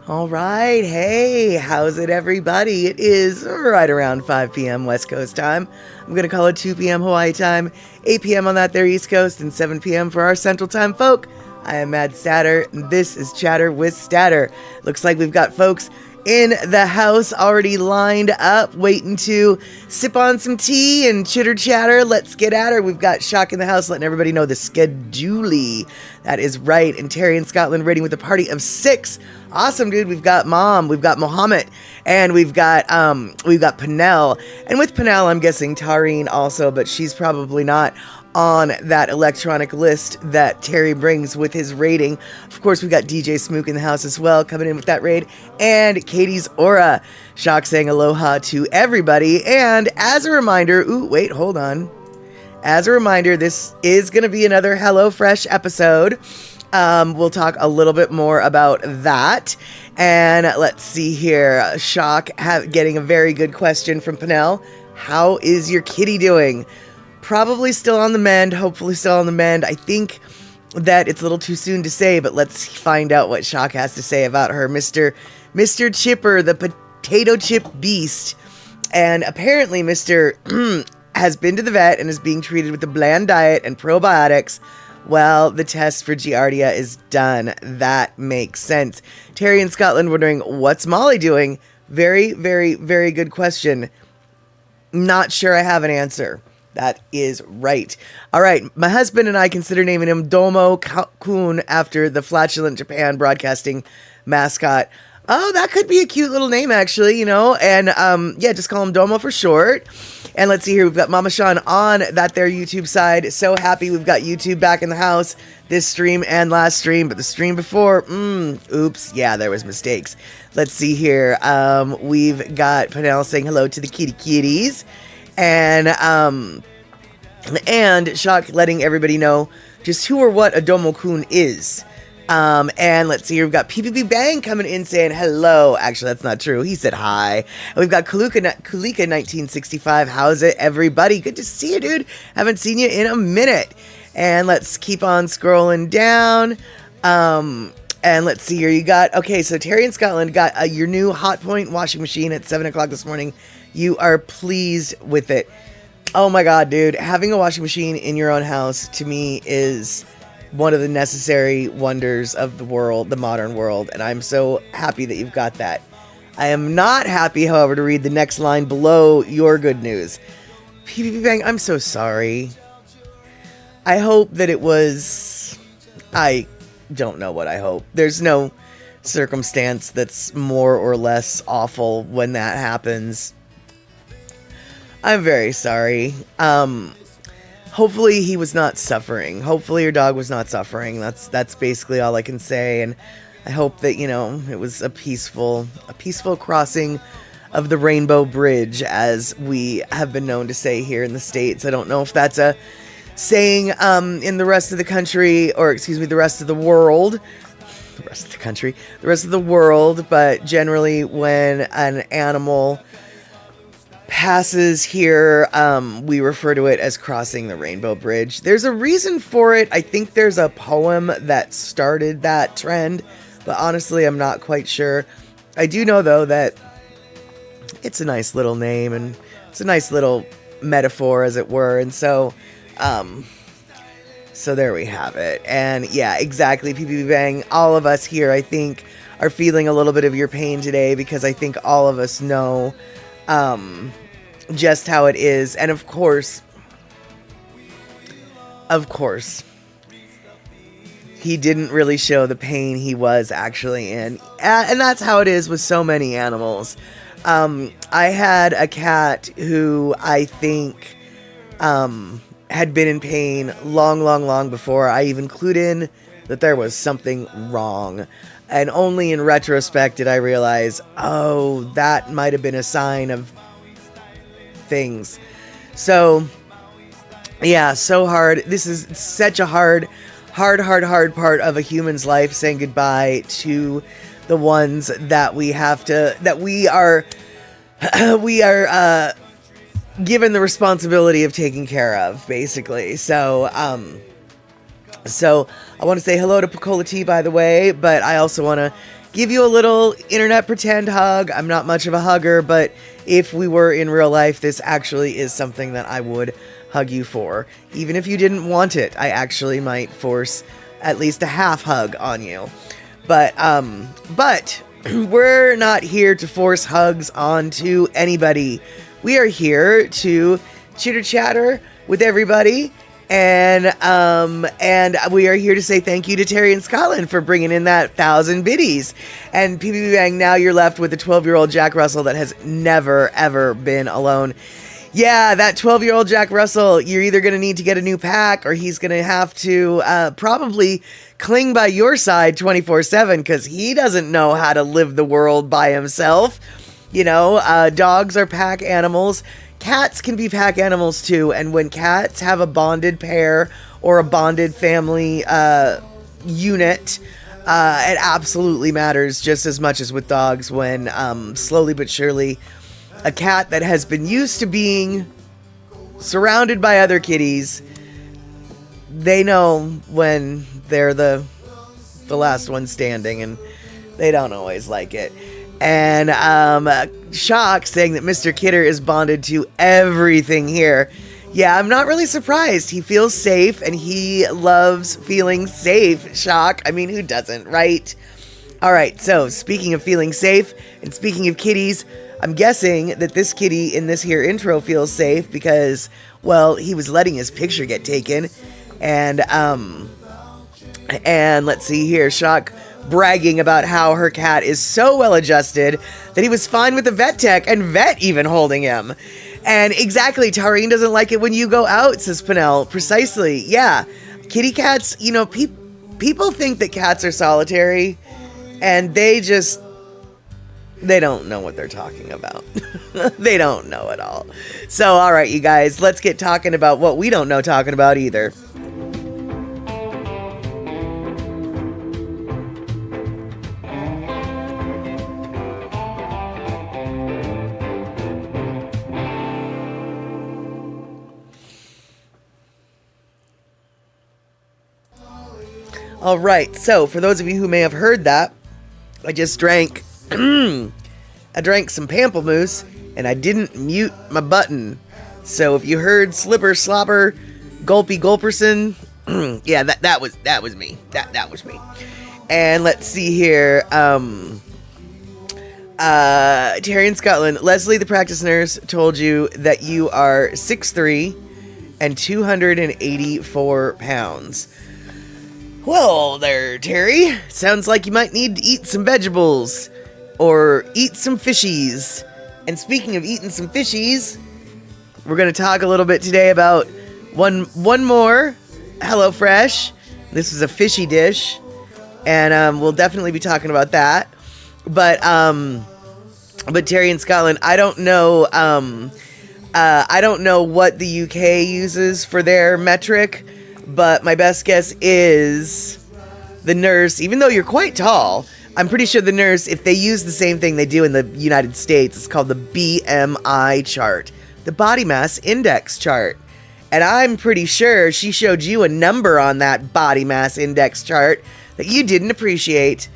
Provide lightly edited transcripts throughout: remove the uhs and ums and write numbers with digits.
All right. Hey, how's it, everybody? It is right around 5 p.m. West Coast time. I'm going to call it 2 p.m. Hawaii time, 8 p.m. on that there East Coast, and 7 p.m. for our Central Time folk. I am Mad Statter, and this is Chatter with Statter. Looks like we've got folks in the house already lined up, waiting to sip on some tea and chitter chatter. Let's get at her. We've got Shock in the house, letting everybody know the schedule. That is right. And Terry in Scotland raiding with a party of 6. Awesome, dude. We've got Mom, we've got Mohammed, and we've got Penel. And with Penel, I'm guessing Tareen also, but she's probably not on that electronic list that Terry brings with his rating. Of course, we got DJ Smook in the house as well, coming in with that raid, and Katie's Aura. Shock saying aloha to everybody. And as a reminder, hold on. As a reminder, this is going to be another HelloFresh episode. We'll talk a little bit more about that. And let's see here. Shock getting a very good question from Penel. How is your kitty doing? Probably still on the mend, hopefully still on the mend. I think that it's a little too soon to say, but let's find out what Shock has to say about her. Mr. Chipper, the potato chip beast. And apparently Mr. has been to the vet and is being treated with a bland diet and probiotics. Well, the test for Giardia is done. That makes sense. Terry in Scotland wondering, what's Molly doing? Very, very, very good question. Not sure I have an answer. That is right. All right. My husband and I consider naming him Domo Kun after the flatulent Japan broadcasting mascot. Oh, that could be a cute little name, actually, and just call him Domo for short. And let's see here. We've got Mama Sean on that there YouTube side. So happy we've got YouTube back in the house this stream and last stream, but the stream before, oops. Yeah, there was mistakes. Let's see here. We've got Penel saying hello to the kitties. And Shock letting everybody know just who or what Adomo-kun is. And let's see here, we've got PPP Bang coming in saying hello. Actually, that's not true. He said hi. And we've got Kulika 1965. How's it, everybody? Good to see you, dude. Haven't seen you in a minute. And let's keep on scrolling down. And let's see here. You got, so Terry in Scotland got your new Hotpoint washing machine at 7 o'clock this morning. You are pleased with it. Oh my God, dude. Having a washing machine in your own house, to me, is one of the necessary wonders of the world, the modern world. And I'm so happy that you've got that. I am not happy, however, to read the next line below your good news. PPP Bang, I'm so sorry. I hope that it was... I don't know what I hope. There's no circumstance that's more or less awful when that happens. I'm very sorry. Hopefully he was not suffering. Hopefully your dog was not suffering. That's basically all I can say. And I hope that, it was a peaceful crossing of the Rainbow Bridge, as we have been known to say here in the States. I don't know if that's a saying in the rest of the country, or excuse me, the rest of the world. The rest of the country. The rest of the world. But generally when an animal passes here, we refer to it as crossing the Rainbow Bridge. There's a reason for it. I think there's a poem that started that trend, but honestly, I'm not quite sure. I do know, though, that it's a nice little name, and it's a nice little metaphor, as it were, and so there we have it. And yeah, exactly, PPP Bang, all of us here, I think, are feeling a little bit of your pain today, because I think all of us know just how it is. And of course, he didn't really show the pain he was actually in. And that's how it is with so many animals. I had a cat who I think had been in pain long before I even clued in that there was something wrong. And only in retrospect did I realize, oh, that might have been a sign of things. So, yeah, so hard. This is such a hard part of a human's life, saying goodbye to the ones that we are given the responsibility of taking care of, basically. So I want to say hello to Picola T, by the way, but I also want to give you a little internet pretend hug. I'm not much of a hugger, but if we were in real life, this actually is something that I would hug you for. Even if you didn't want it, I actually might force at least a half hug on you. But we're not here to force hugs onto anybody. We are here to chitter chatter with everybody. And we are here to say thank you to Terry in Scotland for bringing in that 1,000 biddies. And PBB Bang, now you're left with a 12-year-old Jack Russell that has never, ever been alone. Yeah, that 12-year-old Jack Russell, you're either going to need to get a new pack or he's going to have to probably cling by your side 24/7 because he doesn't know how to live the world by himself. You know, dogs are pack animals. Cats can be pack animals too, and when cats have a bonded pair or a bonded family unit, it absolutely matters just as much as with dogs when slowly but surely a cat that has been used to being surrounded by other kitties, they know when they're the last one standing, and they don't always like it. And Shock saying that Mr. Kidder is bonded to everything here. Yeah, I'm not really surprised. He feels safe and he loves feeling safe, Shock. I mean, who doesn't, right? All right, so speaking of feeling safe and speaking of kitties, I'm guessing that this kitty in this here intro feels safe because, well, he was letting his picture get taken. And let's see here, Shock bragging about how her cat is so well adjusted that he was fine with the vet tech and vet even holding him. And exactly, Taurine doesn't like it when you go out, says Pinnell. Precisely, yeah. Kitty cats, you know, people think that cats are solitary and they don't know what they're talking about. They don't know at all. So, all right, you guys, let's get talking about what we don't know talking about either. All right, so for those of you who may have heard that, I just drank some pamplemousse and I didn't mute my button. So if you heard slipper slopper gulpy gulperson, yeah, that was me. That was me. And let's see here. Terry in Scotland, Leslie the practice nurse told you that you are 6'3" and 284 pounds. Well there, Terry. Sounds like you might need to eat some vegetables. Or eat some fishies. And speaking of eating some fishies, we're going to talk a little bit today about one more HelloFresh. This is a fishy dish. And we'll definitely be talking about that. But Terry in Scotland, I don't know what the UK uses for their metric. But my best guess is the nurse, even though you're quite tall, I'm pretty sure the nurse, if they use the same thing they do in the United States, it's called the BMI chart, the body mass index chart. And I'm pretty sure she showed you a number on that body mass index chart that you didn't appreciate.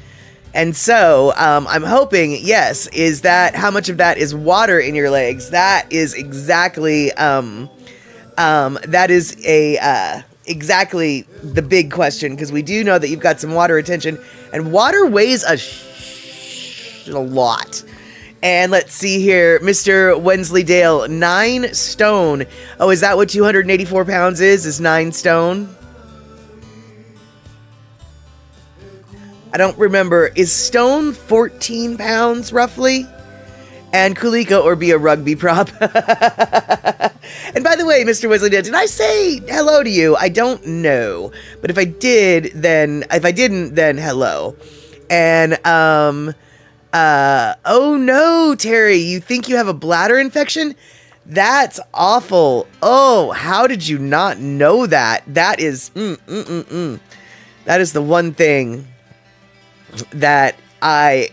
And so I'm hoping, yes, is that how much of that is water in your legs? That is exactly, exactly the big question, because we do know that you've got some water retention, and water weighs a lot. And let's see here, Mr. Wensleydale, 9 stone. Oh, is that what 284 pounds is 9 stone? I don't remember. Is stone 14 pounds roughly? And Kulika or be a rugby prop. And by the way, Mr. Wensleydale, did I say hello to you? I don't know. But if I didn't, then hello. And, oh no, Terry, you think you have a bladder infection? That's awful. Oh, how did you not know that? That is, that is the one thing that I've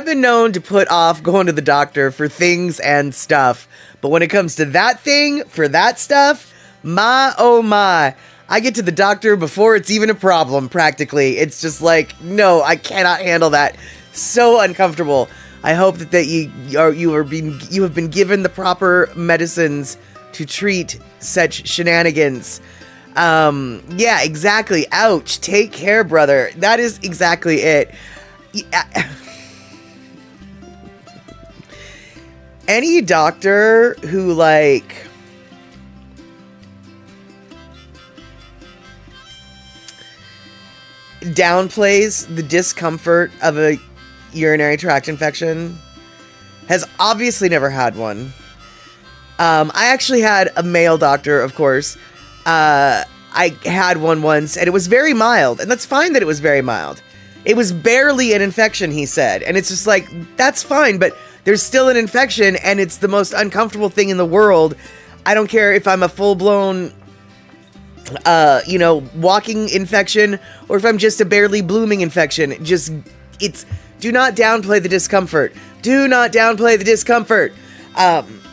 been known to put off going to the doctor for things and stuff. But when it comes to that thing, for that stuff, my, oh my, I get to the doctor before it's even a problem, practically. It's just like, no, I cannot handle that. So uncomfortable. I hope that you have been given the proper medicines to treat such shenanigans. Yeah, exactly. Ouch. Take care, brother. That is exactly it. Any doctor who, like, downplays the discomfort of a urinary tract infection has obviously never had one. I actually had a male doctor, of course. I had one once, and it was very mild, and that's fine that it was very mild. It was barely an infection, he said, and it's just like, that's fine, but there's still an infection, and it's the most uncomfortable thing in the world. I don't care if I'm a full-blown, walking infection, or if I'm just a barely blooming infection. Do not downplay the discomfort. Do not downplay the discomfort.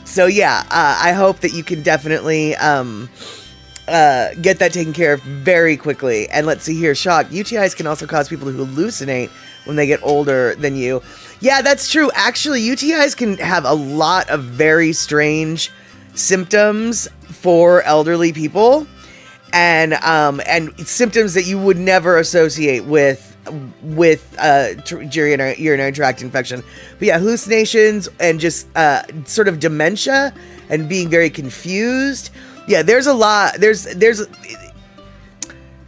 So yeah, I hope that you can definitely, get that taken care of very quickly. And let's see here, shock. UTIs can also cause people to hallucinate when they get older than you. Yeah, that's true. Actually, UTIs can have a lot of very strange symptoms for elderly people, and symptoms that you would never associate with urinary tract infection. But yeah, hallucinations and just sort of dementia and being very confused. Yeah, there's a lot. There's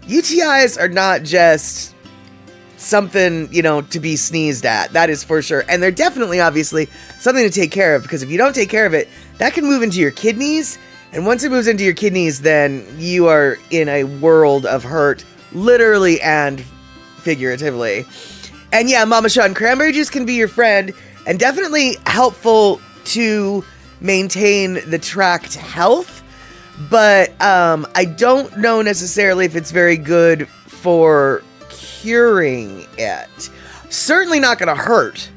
UTIs are not just something, to be sneezed at. That is for sure. And they're definitely, obviously, something to take care of, because if you don't take care of it, that can move into your kidneys. And once it moves into your kidneys, then you are in a world of hurt, literally and figuratively. And yeah, Mama Sean, cranberry juice can be your friend and definitely helpful to maintain the tract health. But I don't know necessarily if it's very good for curing it. Certainly not going to hurt.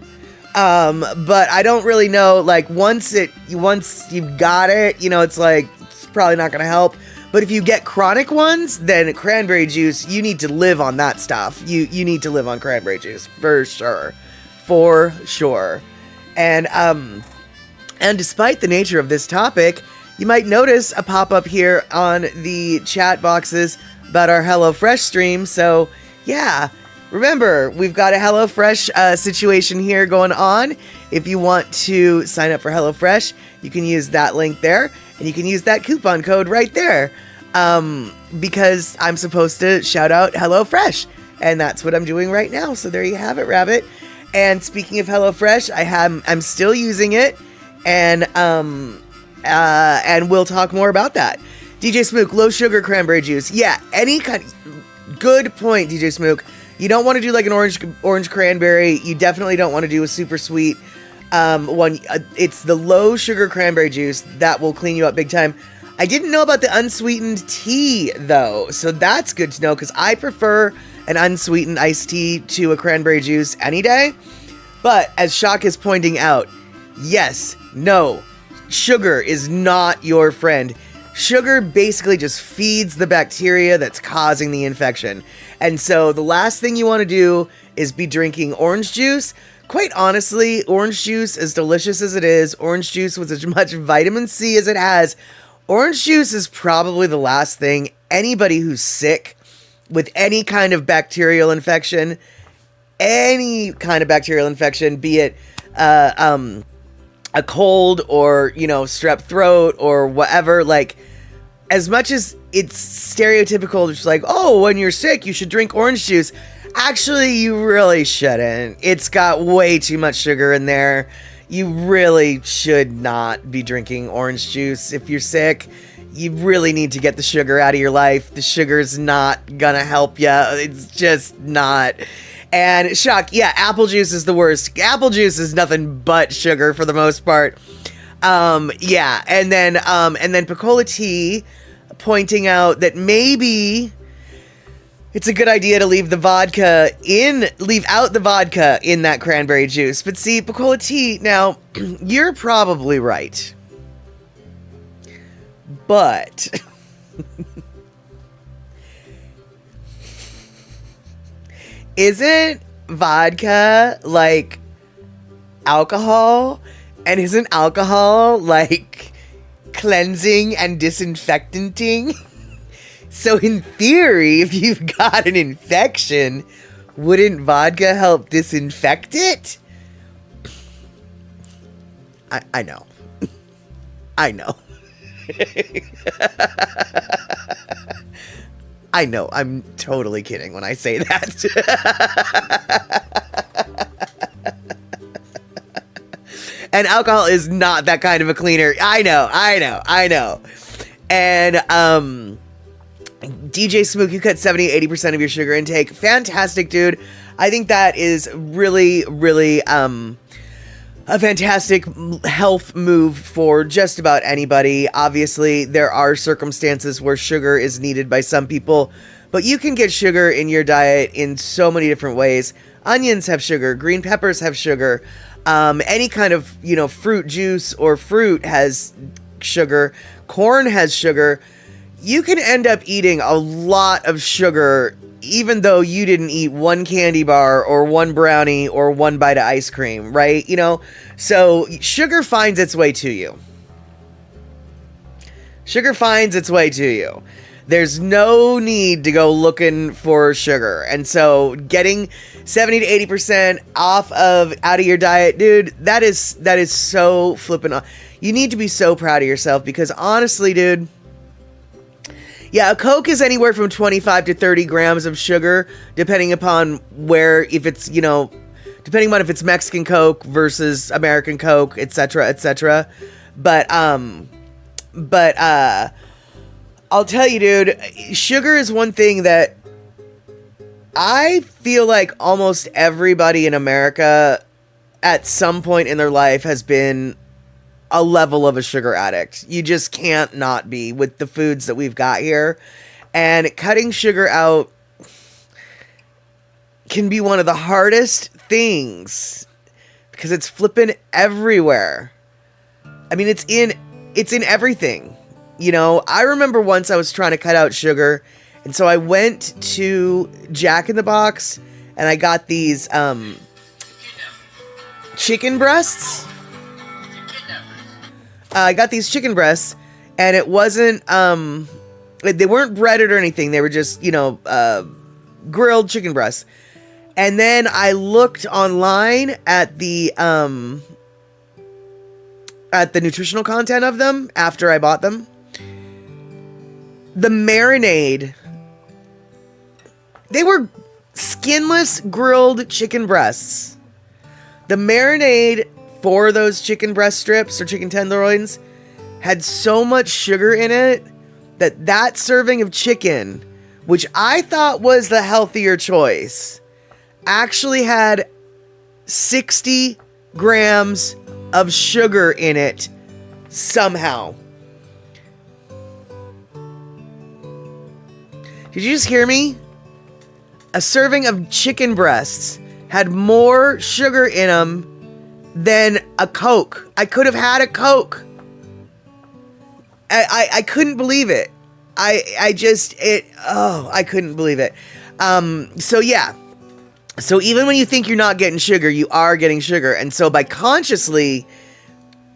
But I don't really know, like, once you've got it, it's like, it's probably not going to help. But if you get chronic ones, then cranberry juice, you need to live on that stuff. You need to live on cranberry juice, for sure. For sure. And despite the nature of this topic, you might notice a pop-up here on the chat boxes about our HelloFresh stream. So, yeah, remember, we've got a HelloFresh situation here going on. If you want to sign up for HelloFresh, you can use that link there, and you can use that coupon code right there, because I'm supposed to shout out HelloFresh, and that's what I'm doing right now. So there you have it, Rabbit. And speaking of HelloFresh, I'm still using it, and we'll talk more about that. DJ Smook, low sugar cranberry juice. Yeah, any kind. Good point, DJ Smook. You don't want to do like an orange cranberry. You definitely don't want to do a super sweet one. It's the low sugar cranberry juice that will clean you up big time. I didn't know about the unsweetened tea though, so that's good to know, because I prefer an unsweetened iced tea to a cranberry juice any day. But as Shock is pointing out, yes, no, sugar is not your friend. Sugar basically just feeds the bacteria that's causing the infection. And so the last thing you want to do is be drinking orange juice. Quite honestly, orange juice, as delicious as it is, orange juice with as much vitamin C as it has, orange juice is probably the last thing anybody who's sick with any kind of bacterial infection, be it a cold or, strep throat or whatever, like, as much as it's stereotypical, just like, oh, when you're sick, you should drink orange juice. Actually, you really shouldn't. It's got way too much sugar in there. You really should not be drinking orange juice if you're sick. You really need to get the sugar out of your life. The sugar's not gonna help you. It's just not. And Shock, yeah, apple juice is the worst. Apple juice is nothing but sugar for the most part. Yeah, and then Picola Tea pointing out that maybe it's a good idea to leave out the vodka in that cranberry juice. But see, Picola Tea, now, you're probably right. But isn't vodka like alcohol? And isn't alcohol like cleansing and disinfectanting? So in theory, if you've got an infection, wouldn't vodka help disinfect it? I know. I know. I know. I'm totally kidding when I say that. And alcohol is not that kind of a cleaner. I know. And DJ Smook, you cut 70-80% of your sugar intake. Fantastic, dude. I think that is really, really a fantastic health move for just about anybody. Obviously, there are circumstances where sugar is needed by some people, but you can get sugar in your diet in so many different ways. Onions have sugar. Green peppers have sugar. Any kind of, fruit juice or fruit has sugar. Corn has sugar. You can end up eating a lot of sugar even though you didn't eat one candy bar or one brownie or one bite of ice cream, right? So sugar finds its way to you. Sugar finds its way to you. There's no need to go looking for sugar. And so getting 70 to 80% out of your diet, dude, that is so flippin' awesome. You need to be so proud of yourself because honestly, dude, yeah, a Coke is anywhere from 25 to 30 grams of sugar, depending upon if it's Mexican Coke versus American Coke, etc., etc. But I'll tell you, dude, sugar is one thing that I feel like almost everybody in America at some point in their life has been a level of a sugar addict. You just can't not be with the foods that we've got here. And cutting sugar out can be one of the hardest things because it's flipping everywhere. I mean, it's in everything. I remember once I was trying to cut out sugar, and so I went to Jack in the Box and I got these chicken breasts. I got these chicken breasts, and it wasn't, they weren't breaded or anything. They were just, grilled chicken breasts. And then I looked online at the nutritional content of them after I bought them. The marinade, they were skinless grilled chicken breasts. The marinade for those chicken breast strips or chicken tenderloins had so much sugar in it that serving of chicken, which I thought was the healthier choice, actually had 60 grams of sugar in it somehow. Did you just hear me? A serving of chicken breasts had more sugar in them than a Coke. I could have had a Coke. I couldn't believe it. I couldn't believe it. So yeah. So even when you think you're not getting sugar, you are getting sugar. And so by consciously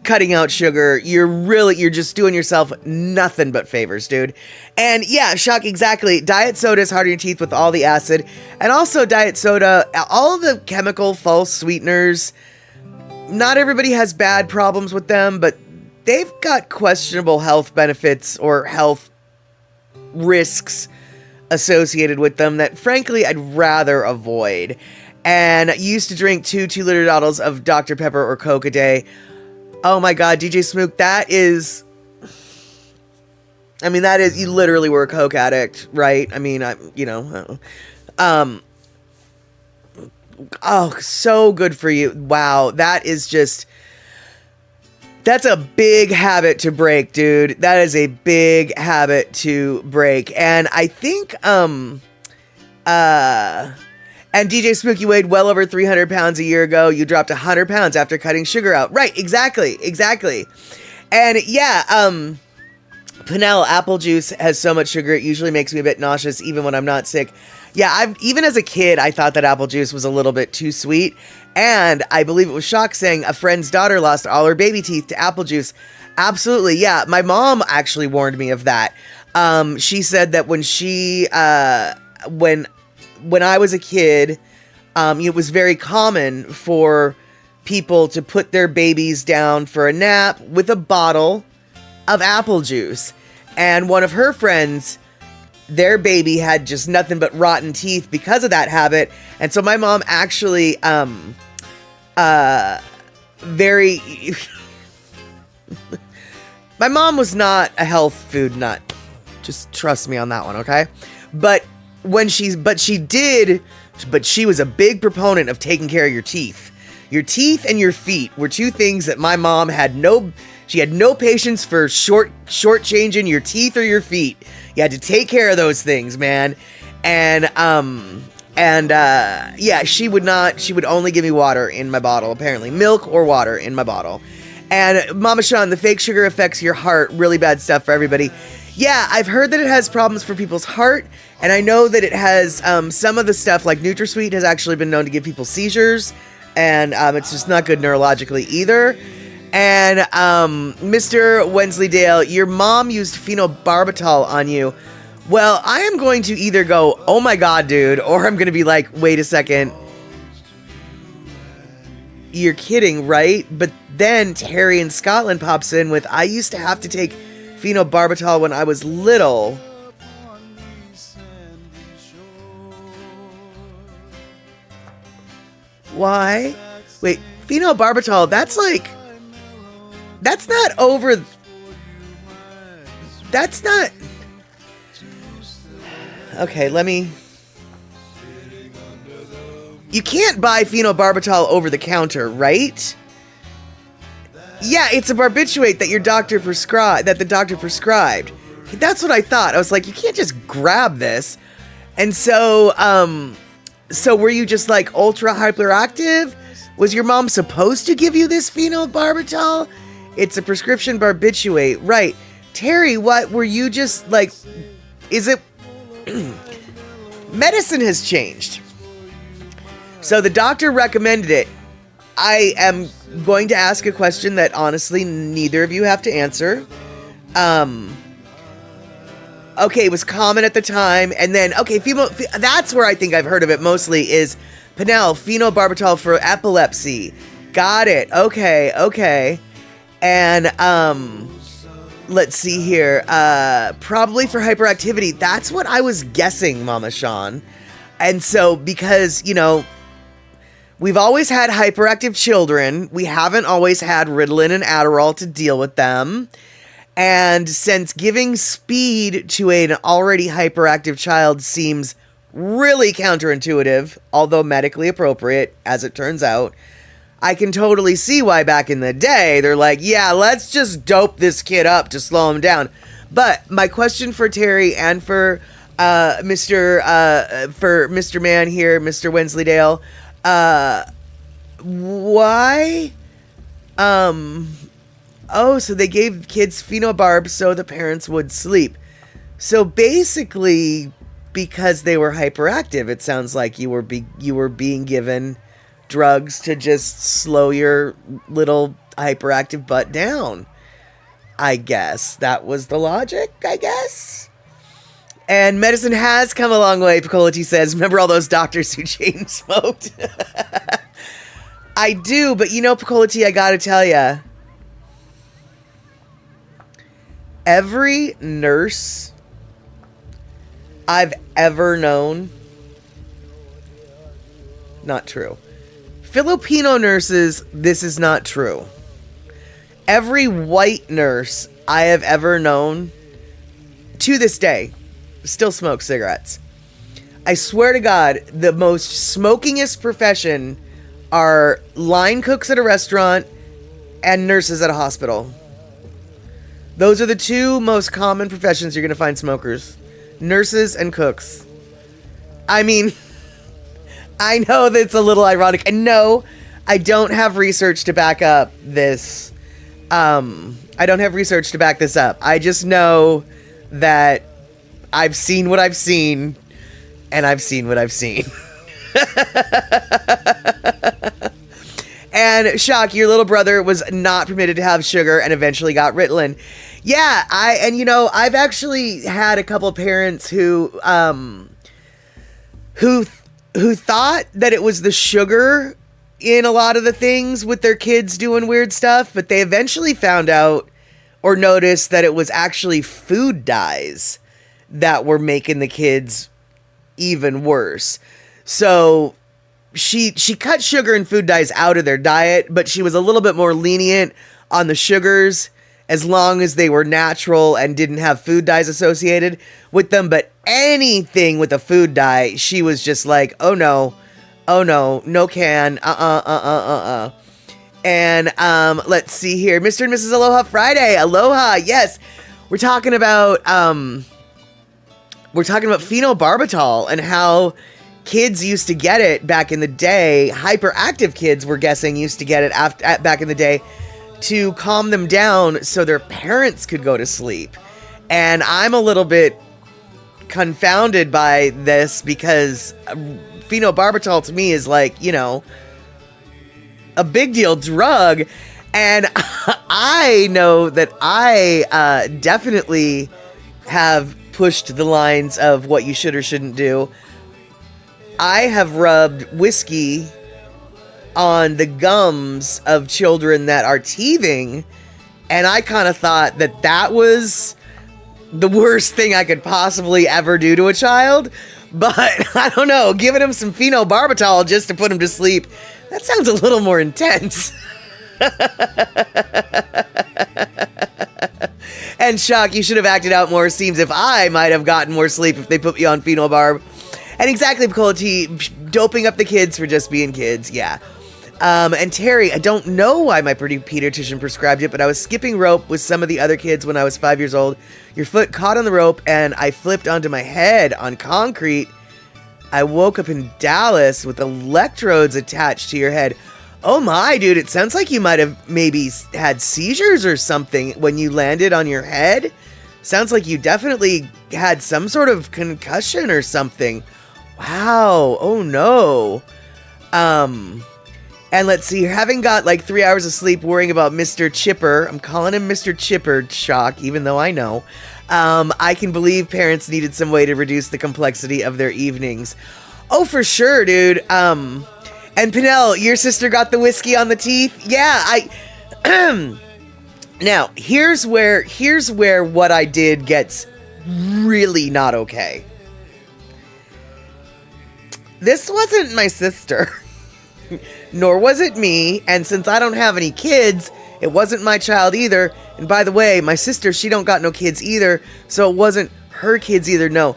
cutting out sugar, you're just doing yourself nothing but favors, dude. And yeah, Shock, exactly. Diet soda is hard on your teeth with all the acid. And also diet soda, all of the chemical false sweeteners, not everybody has bad problems with them, but they've got questionable health benefits or health risks associated with them that frankly I'd rather avoid. And I used to drink 2-liter bottles of Dr. Pepper or Coke a day. Oh my God, DJ Smook, that is, you literally were a Coke addict, right? Oh, so good for you. Wow, that's a big habit to break, dude. That is a big habit to break. And I think, and DJ Smook, you weighed well over 300 pounds a year ago. You dropped 100 pounds after cutting sugar out. Right, exactly. And yeah, Panel apple juice has so much sugar, it usually makes me a bit nauseous even when I'm not sick. Yeah, even as a kid, I thought that apple juice was a little bit too sweet. And I believe it was Shock saying a friend's daughter lost all her baby teeth to apple juice. Absolutely, yeah. My mom actually warned me of that. She said that when I was a kid, it was very common for people to put their babies down for a nap with a bottle of apple juice. And one of her friends, their baby had just nothing but rotten teeth because of that habit. And so my mom actually, my mom was not a health food nut. Just trust me on that one, okay? But she was a big proponent of taking care of your teeth. Your teeth and your feet were two things that my mom had she had no patience for shortchanging your teeth or your feet. You had to take care of those things, man. And she would only give me water in my bottle, apparently. Milk or water in my bottle. And Mama Sean, the fake sugar affects your heart. Really bad stuff for everybody. Yeah, I've heard that it has problems for people's heart. And I know that it has some of the stuff like NutraSweet has actually been known to give people seizures. And it's just not good neurologically either. And Mr. Wensleydale, your mom used phenobarbital on you. Well, I am going to either go, oh my God, dude, or I'm going to be like, wait a second. You're kidding, right? But then Terry in Scotland pops in with, I used to have to take phenobarbital when I was little. Why? Wait, phenobarbital, that's not... Okay, you can't buy phenobarbital over the counter, right? Yeah, it's a barbiturate that the doctor prescribed. That's what I thought. I was like, you can't just grab this. And so were you just like ultra hyperactive? Was your mom supposed to give you this phenobarbital? It's a prescription barbiturate, right? Terry, what were you just like? Is it medicine has changed? So the doctor recommended it. I am going to ask a question that honestly neither of you have to answer. Okay, it was common at the time, and then that's where I think I've heard of it mostly is Panel phenobarbital for epilepsy. Got it. Okay. And let's see here. Probably for hyperactivity. That's what I was guessing, Mama Sean. And so because, we've always had hyperactive children. We haven't always had Ritalin and Adderall to deal with them. And since giving speed to an already hyperactive child seems really counterintuitive, although medically appropriate, as it turns out, I can totally see why back in the day they're like, yeah, let's just dope this kid up to slow him down. But my question for Terry and for Mr. Man here, Mr. Wensleydale, why? So they gave kids phenobarb so the parents would sleep. So basically, because they were hyperactive, it sounds like you were being given drugs to just slow your little hyperactive butt down. I guess that was the logic, I guess. And medicine has come a long way, Picolity says. Remember all those doctors who chain smoked? I do, but Picolity, I gotta tell ya, every nurse I've ever known, not true. Filipino nurses, this is not true. Every white nurse I have ever known, to this day, still smokes cigarettes. I swear to God, the most smokingest profession are line cooks at a restaurant and nurses at a hospital. Those are the two most common professions you're going to find smokers. Nurses and cooks. I mean, I know that's a little ironic. And no, I don't have research to back up this. I don't have research to back this up. I just know that I've seen what I've seen, and I've seen what I've seen. And Shock, your little brother was not permitted to have sugar and eventually got Ritalin. Yeah, I've actually had a couple of parents who thought that it was the sugar in a lot of the things with their kids doing weird stuff, but they eventually found out or noticed that it was actually food dyes that were making the kids even worse. So she cut sugar and food dyes out of their diet, but she was a little bit more lenient on the sugars as long as they were natural and didn't have food dyes associated with them. But anything with a food dye, she was just like, oh no, no can, And let's see here, Mr. and Mrs. Aloha Friday, aloha, yes, we're talking about phenobarbital and how kids used to get it back in the day. Hyperactive kids, we're guessing, used to get it back in the day to calm them down so their parents could go to sleep. And I'm a little bit confounded by this because phenobarbital to me is like, a big deal drug. And I know that I definitely have pushed the lines of what you should or shouldn't do. I have rubbed whiskey on the gums of children that are teething, and I kind of thought that was the worst thing I could possibly ever do to a child. But I don't know, giving him some phenobarbital just to put him to sleep, that sounds a little more intense. And Shock, you should have acted out more. Seems if I might have gotten more sleep if they put me on phenobarb. And exactly, Picola T, doping up the kids for just being kids, yeah. And Terry, I don't know why my pediatrician prescribed it, but I was skipping rope with some of the other kids when I was 5 years old. Your foot caught on the rope, and I flipped onto my head on concrete. I woke up in Dallas with electrodes attached to your head. Oh my, dude, it sounds like you might have maybe had seizures or something when you landed on your head. Sounds like you definitely had some sort of concussion or something. Wow, oh no. And let's see, having got like 3 hours of sleep worrying about Mr. Chipper. I'm calling him Mr. Chipper, Shock, even though I know. I can believe parents needed some way to reduce the complexity of their evenings. Oh, for sure, dude. And Pinnell, your sister got the whiskey on the teeth? Yeah, Now, here's where what I did gets really not okay. This wasn't my sister. Nor was it me, and since I don't have any kids, it wasn't my child either. And by the way, my sister, she don't got no kids either, so it wasn't her kids either, no.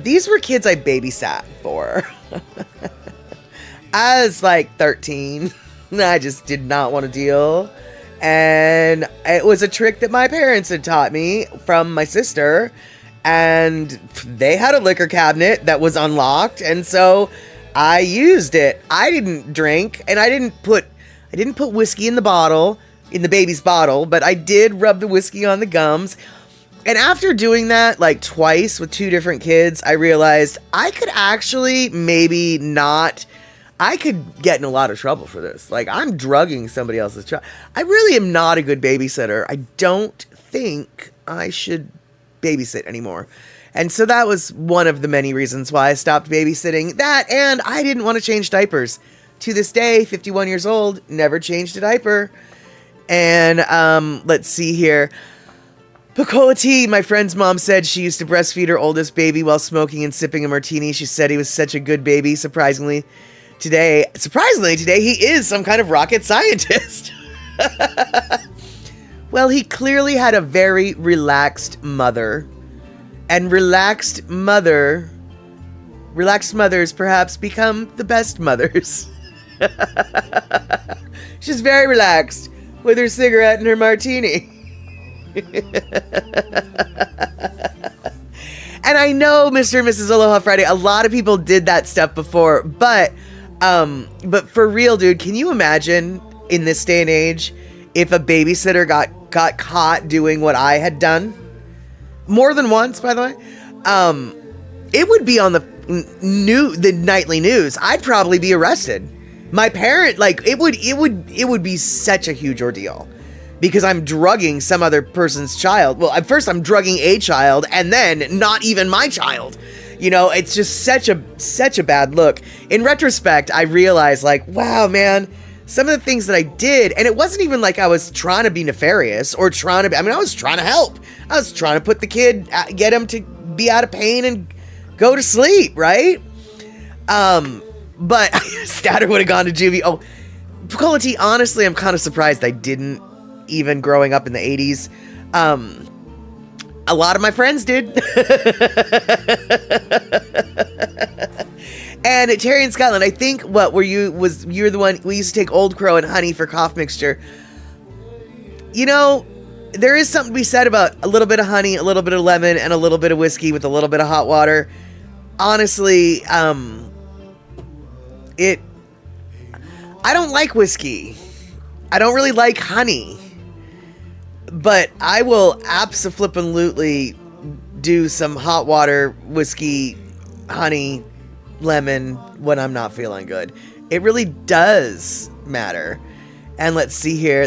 These were kids I babysat for. I was like 13, I just did not want to deal, and it was a trick that my parents had taught me from my sister, and they had a liquor cabinet that was unlocked, and so I used it. I didn't drink, and I didn't put whiskey in the bottle, in the baby's bottle, but I did rub the whiskey on the gums. And after doing that like twice with two different kids, I realized I could actually I could get in a lot of trouble for this. Like, I'm drugging somebody else's child. I really am not a good babysitter. I don't think I should babysit anymore. And so that was one of the many reasons why I stopped babysitting. That, and I didn't want to change diapers. To this day, 51 years old, never changed a diaper. And let's see here. Picola T, my friend's mom said she used to breastfeed her oldest baby while smoking and sipping a martini. She said he was such a good baby. Surprisingly, today he is some kind of rocket scientist. Well, he clearly had a very relaxed mother. And relaxed mothers perhaps become the best mothers. She's very relaxed with her cigarette and her martini. And I know, Mr. and Mrs. Aloha Friday, a lot of people did that stuff before, but for real, dude, can you imagine in this day and age if a babysitter got caught doing what I had done, more than once, by the way, it would be on the nightly news. I'd probably be arrested. My parent, like, it would be such a huge ordeal because I'm drugging some other person's child. Well, at first I'm drugging a child and then not even my child. You know, it's just such a bad look. In retrospect, I realized, like, wow, man, some of the things that I did, and it wasn't even like I was trying to be nefarious or I was trying to help. I was trying to put the kid, get him to be out of pain and go to sleep, right? But Statter would have gone to juvie. Oh, Cola T, honestly, I'm kind of surprised I didn't, even growing up in the 80s. A lot of my friends did. And at Terry in Scotland, I think you were the one, we used to take Old Crow and honey for cough mixture. You know, there is something to be said about a little bit of honey, a little bit of lemon, and a little bit of whiskey with a little bit of hot water. Honestly, I don't like whiskey. I don't really like honey. But I will abso-flippin' do some hot water, whiskey, honey, lemon when I'm not feeling good. It really does matter. And let's see here.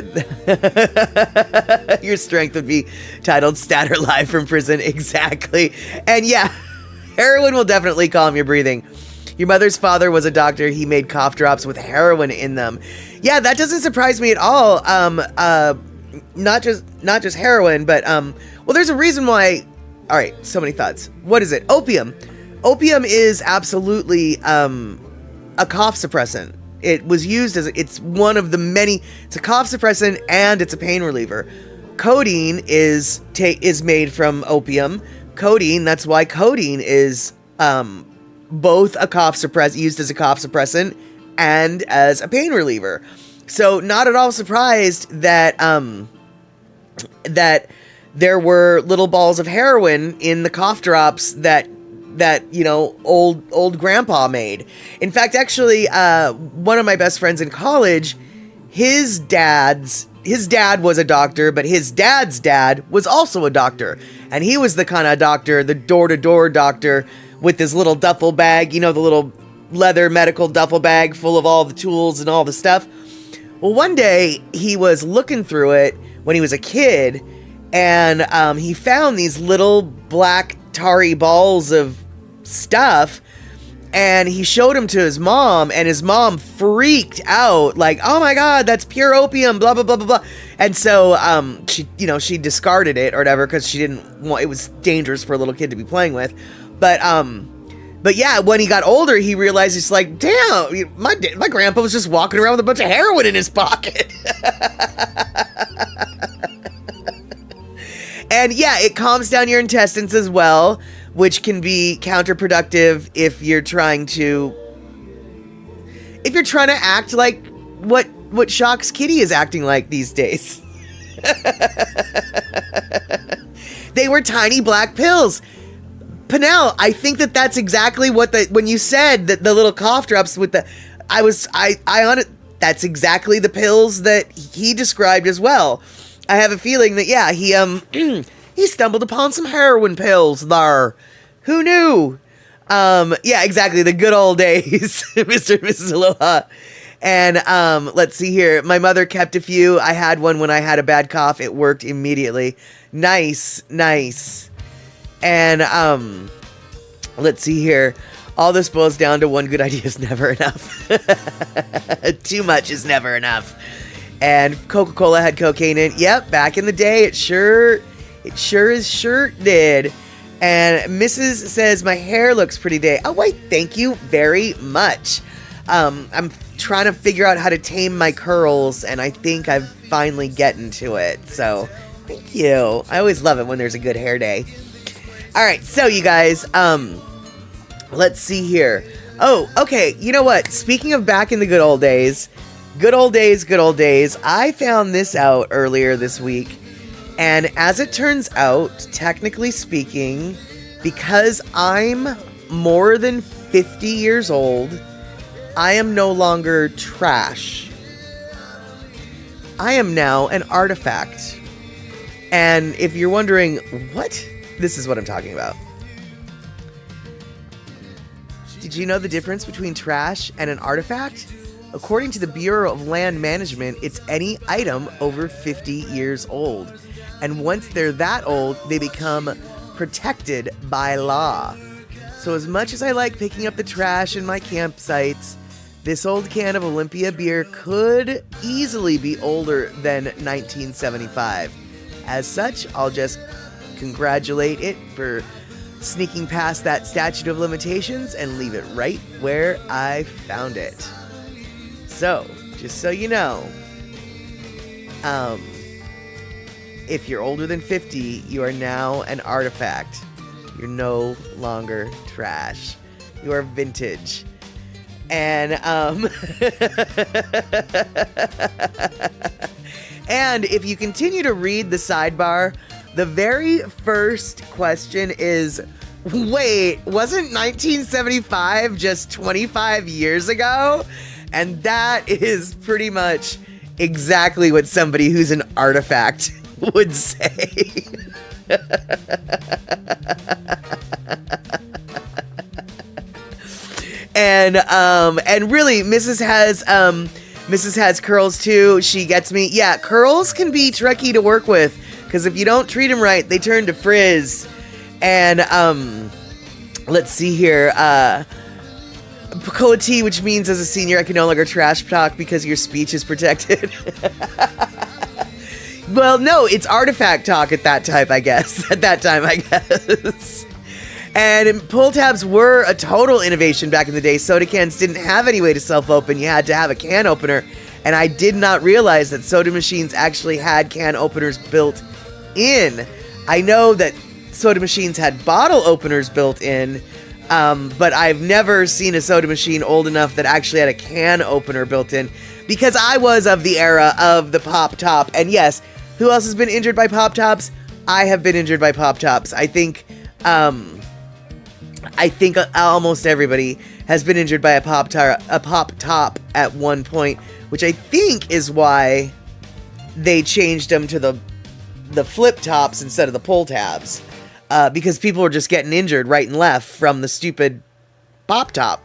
Your strength would be titled Statter Live from Prison. Exactly. And yeah, heroin will definitely calm your breathing. Your mother's father was a doctor. He made cough drops with heroin in them. Yeah, that doesn't surprise me at all. Not just heroin, but well, there's a reason why. All right, so many thoughts. What is it? Opium. Opium is absolutely a cough suppressant. It was used it's one of the many. It's a cough suppressant and it's a pain reliever. Codeine is made from opium. Codeine. That's why codeine is both a cough used as a cough suppressant and as a pain reliever. So not at all surprised that that there were little balls of heroin in the cough drops that you know old grandpa made. In fact, actually, one of my best friends in college, his dad was a doctor, but his dad's dad was also a doctor, and he was the kind of doctor, the door-to-door doctor with his little duffel bag, you know, the little leather medical duffel bag full of all the tools and all the stuff. Well, one day he was looking through it when he was a kid, and he found these little black tarry balls of stuff, and he showed them to his mom, and his mom freaked out, like, oh my god, that's pure opium, blah blah blah blah blah. And so she discarded it or whatever because she didn't want, it was dangerous for a little kid to be playing with. But yeah, when he got older, he realized, it's like, damn, my grandpa was just walking around with a bunch of heroin in his pocket. And yeah, it calms down your intestines as well, which can be counterproductive if you're trying to act like what Shock's Kitty is acting like these days. They were tiny black pills. Panel, I think that's exactly what when you said that the little cough drops with that's exactly the pills that he described as well. I have a feeling that, yeah, he stumbled upon some heroin pills there. Who knew? Yeah, exactly. The good old days, Mr. and Mrs. Aloha. And let's see here. My mother kept a few. I had one when I had a bad cough. It worked immediately. Nice. And let's see here. All this boils down to one good idea is never enough. Too much is never enough. And Coca-Cola had cocaine in it. Yep, back in the day, it sure did. And Mrs. says, my hair looks pretty today. Oh, wait, thank you very much. I'm trying to figure out how to tame my curls, and I think I'm finally getting to it. So, thank you. I always love it when there's a good hair day. All right, so you guys, let's see here. Oh, okay, you know what? Speaking of back in the good old days, I found this out earlier this week. And as it turns out, technically speaking, because I'm more than 50 years old, I am no longer trash. I am now an artifact. And if you're wondering, what? This is what I'm talking about. Did you know the difference between trash and an artifact? According to the Bureau of Land Management, it's any item over 50 years old. And once they're that old, they become protected by law. So as much as I like picking up the trash in my campsites, this old can of Olympia beer could easily be older than 1975. As such, I'll just congratulate it for sneaking past that statute of limitations and leave it right where I found it. So, just so you know, if you're older than 50, you are now an artifact. You're no longer trash. You are vintage. And, and if you continue to read the sidebar, the very first question is, wait, wasn't 1975 just 25 years ago? And that is pretty much exactly what somebody who's an artifact would say. And really, Mrs. has curls too. She gets me. Yeah, curls can be tricky to work with, because if you don't treat them right, they turn to frizz. And let's see here. Pacola T, which means as a senior I can no longer trash talk because your speech is protected. Well, no, it's artifact talk at that time, I guess. And pull tabs were a total innovation back in the day. Soda cans didn't have any way to self-open. You had to have a can opener. And I did not realize that soda machines actually had can openers built in. I know that soda machines had bottle openers built in, but I've never seen a soda machine old enough that actually had a can opener built in, because I was of the era of the Pop Top. And yes, who else has been injured by Pop Tops? I have been injured by Pop Tops. I think almost everybody has been injured by a Pop Top at one point, which I think is why they changed them to the flip tops instead of the pull tabs, because people were just getting injured right and left from the stupid Pop Top.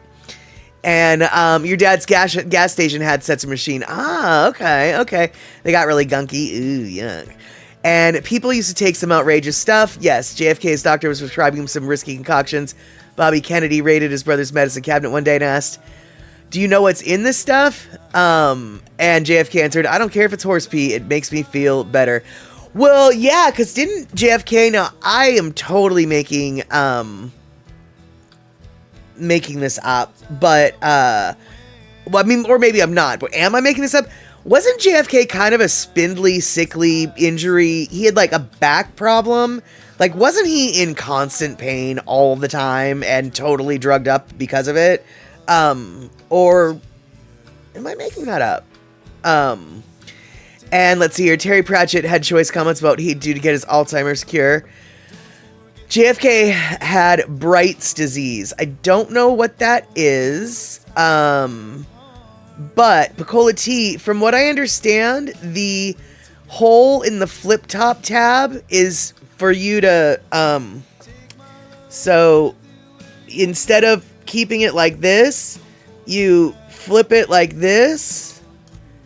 And your dad's gas station had sensor machine. Okay. They got really gunky. Ooh, yuck. And people used to take some outrageous stuff. Yes, JFK's doctor was prescribing him some risky concoctions. Bobby Kennedy raided his brother's medicine cabinet one day and asked, "Do you know what's in this stuff?" And JFK answered, "I don't care if it's horse pee. It makes me feel better." Well, yeah, because didn't JFK... Now, I am totally making this up, but... well, I mean, or maybe I'm not, but am I making this up? Wasn't JFK kind of a spindly, sickly injury? He had, like, a back problem. Like, wasn't he in constant pain all the time and totally drugged up because of it? Or am I making that up? And let's see here. Terry Pratchett had choice comments about what he'd do to get his Alzheimer's cure. JFK had Bright's disease. I don't know what that is. But Pacola T, from what I understand, the hole in the flip top tab is for you to, so instead of keeping it like this, you flip it like this,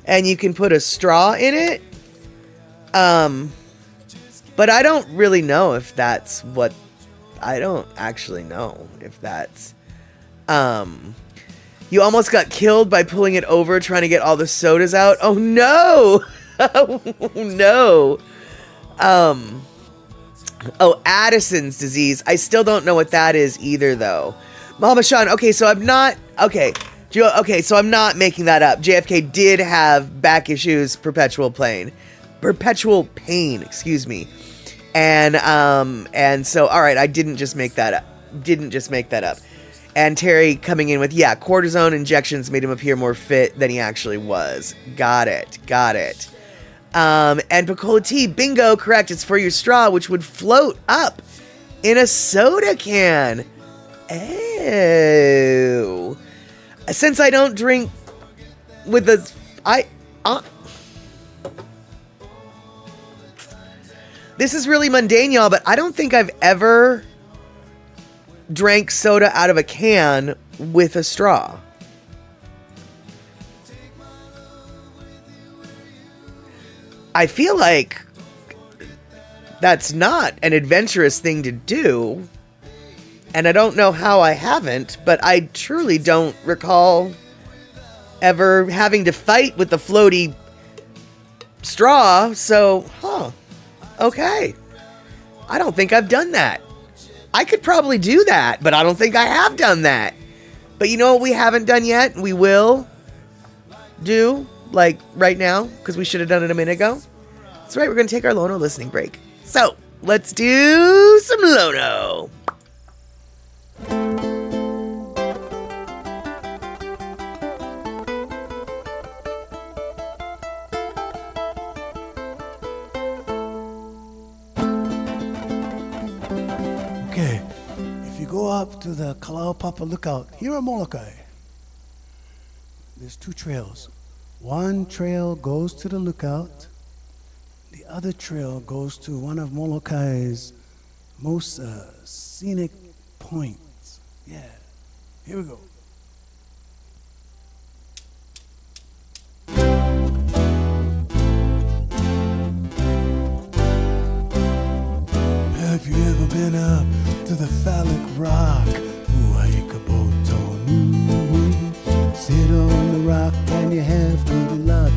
and you can put a straw in it. But I don't really know if that's what, I don't actually know if that's, you almost got killed by pulling it over trying to get all the sodas out. Oh no! Oh no! Oh, Addison's disease. I still don't know what that is either, though. Mama Sean. Okay, so I'm not. Okay, so I'm not making that up. JFK did have back issues, perpetual pain. Excuse me. And so all right, I didn't just make that up. And Terry coming in with, yeah, cortisone injections made him appear more fit than he actually was. Got it. And Pacola T, bingo, correct. It's for your straw, which would float up in a soda can. Oh. Since I don't drink with the... This is really mundane, y'all, but I don't think I've ever drank soda out of a can with a straw. I feel like that's not an adventurous thing to do. And I don't know how I haven't, but I truly don't recall ever having to fight with the floaty straw. So, okay. I don't think I've done that. I could probably do that, but I don't think I have done that. But you know what we haven't done yet? We will do, like, right now, because we should have done it a minute ago. That's right, we're going to take our Lono listening break. So, let's do some Lono. Okay, if you go up to the Kalaupapa lookout here in Molokai, there's two trails. One trail goes to the lookout. The other trail goes to one of Molokai's most scenic points. Yeah, here we go. Have you ever been up to the phallic rock? Sit on the rock and you have good luck.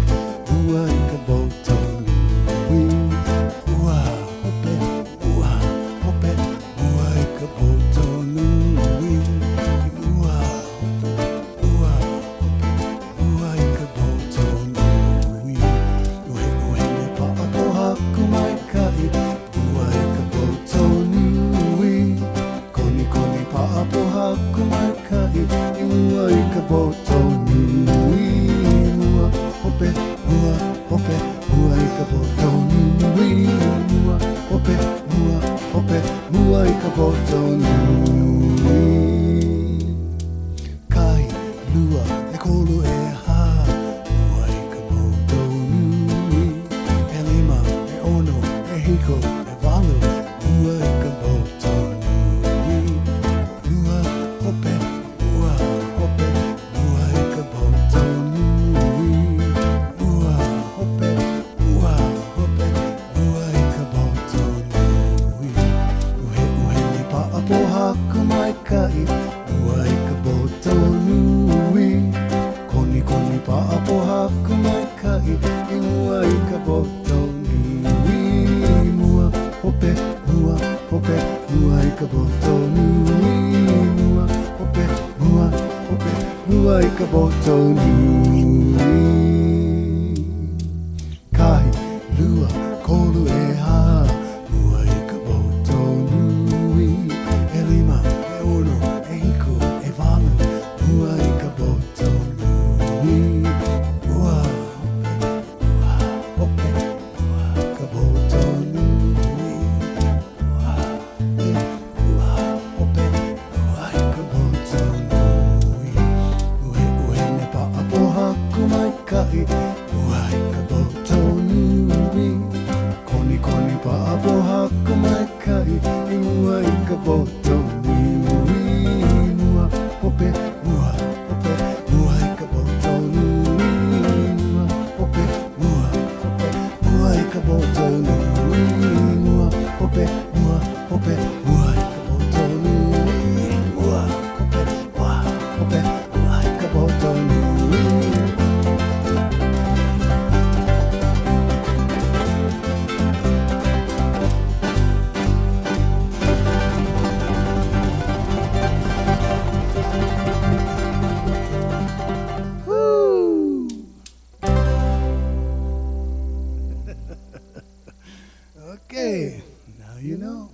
Okay, now you know.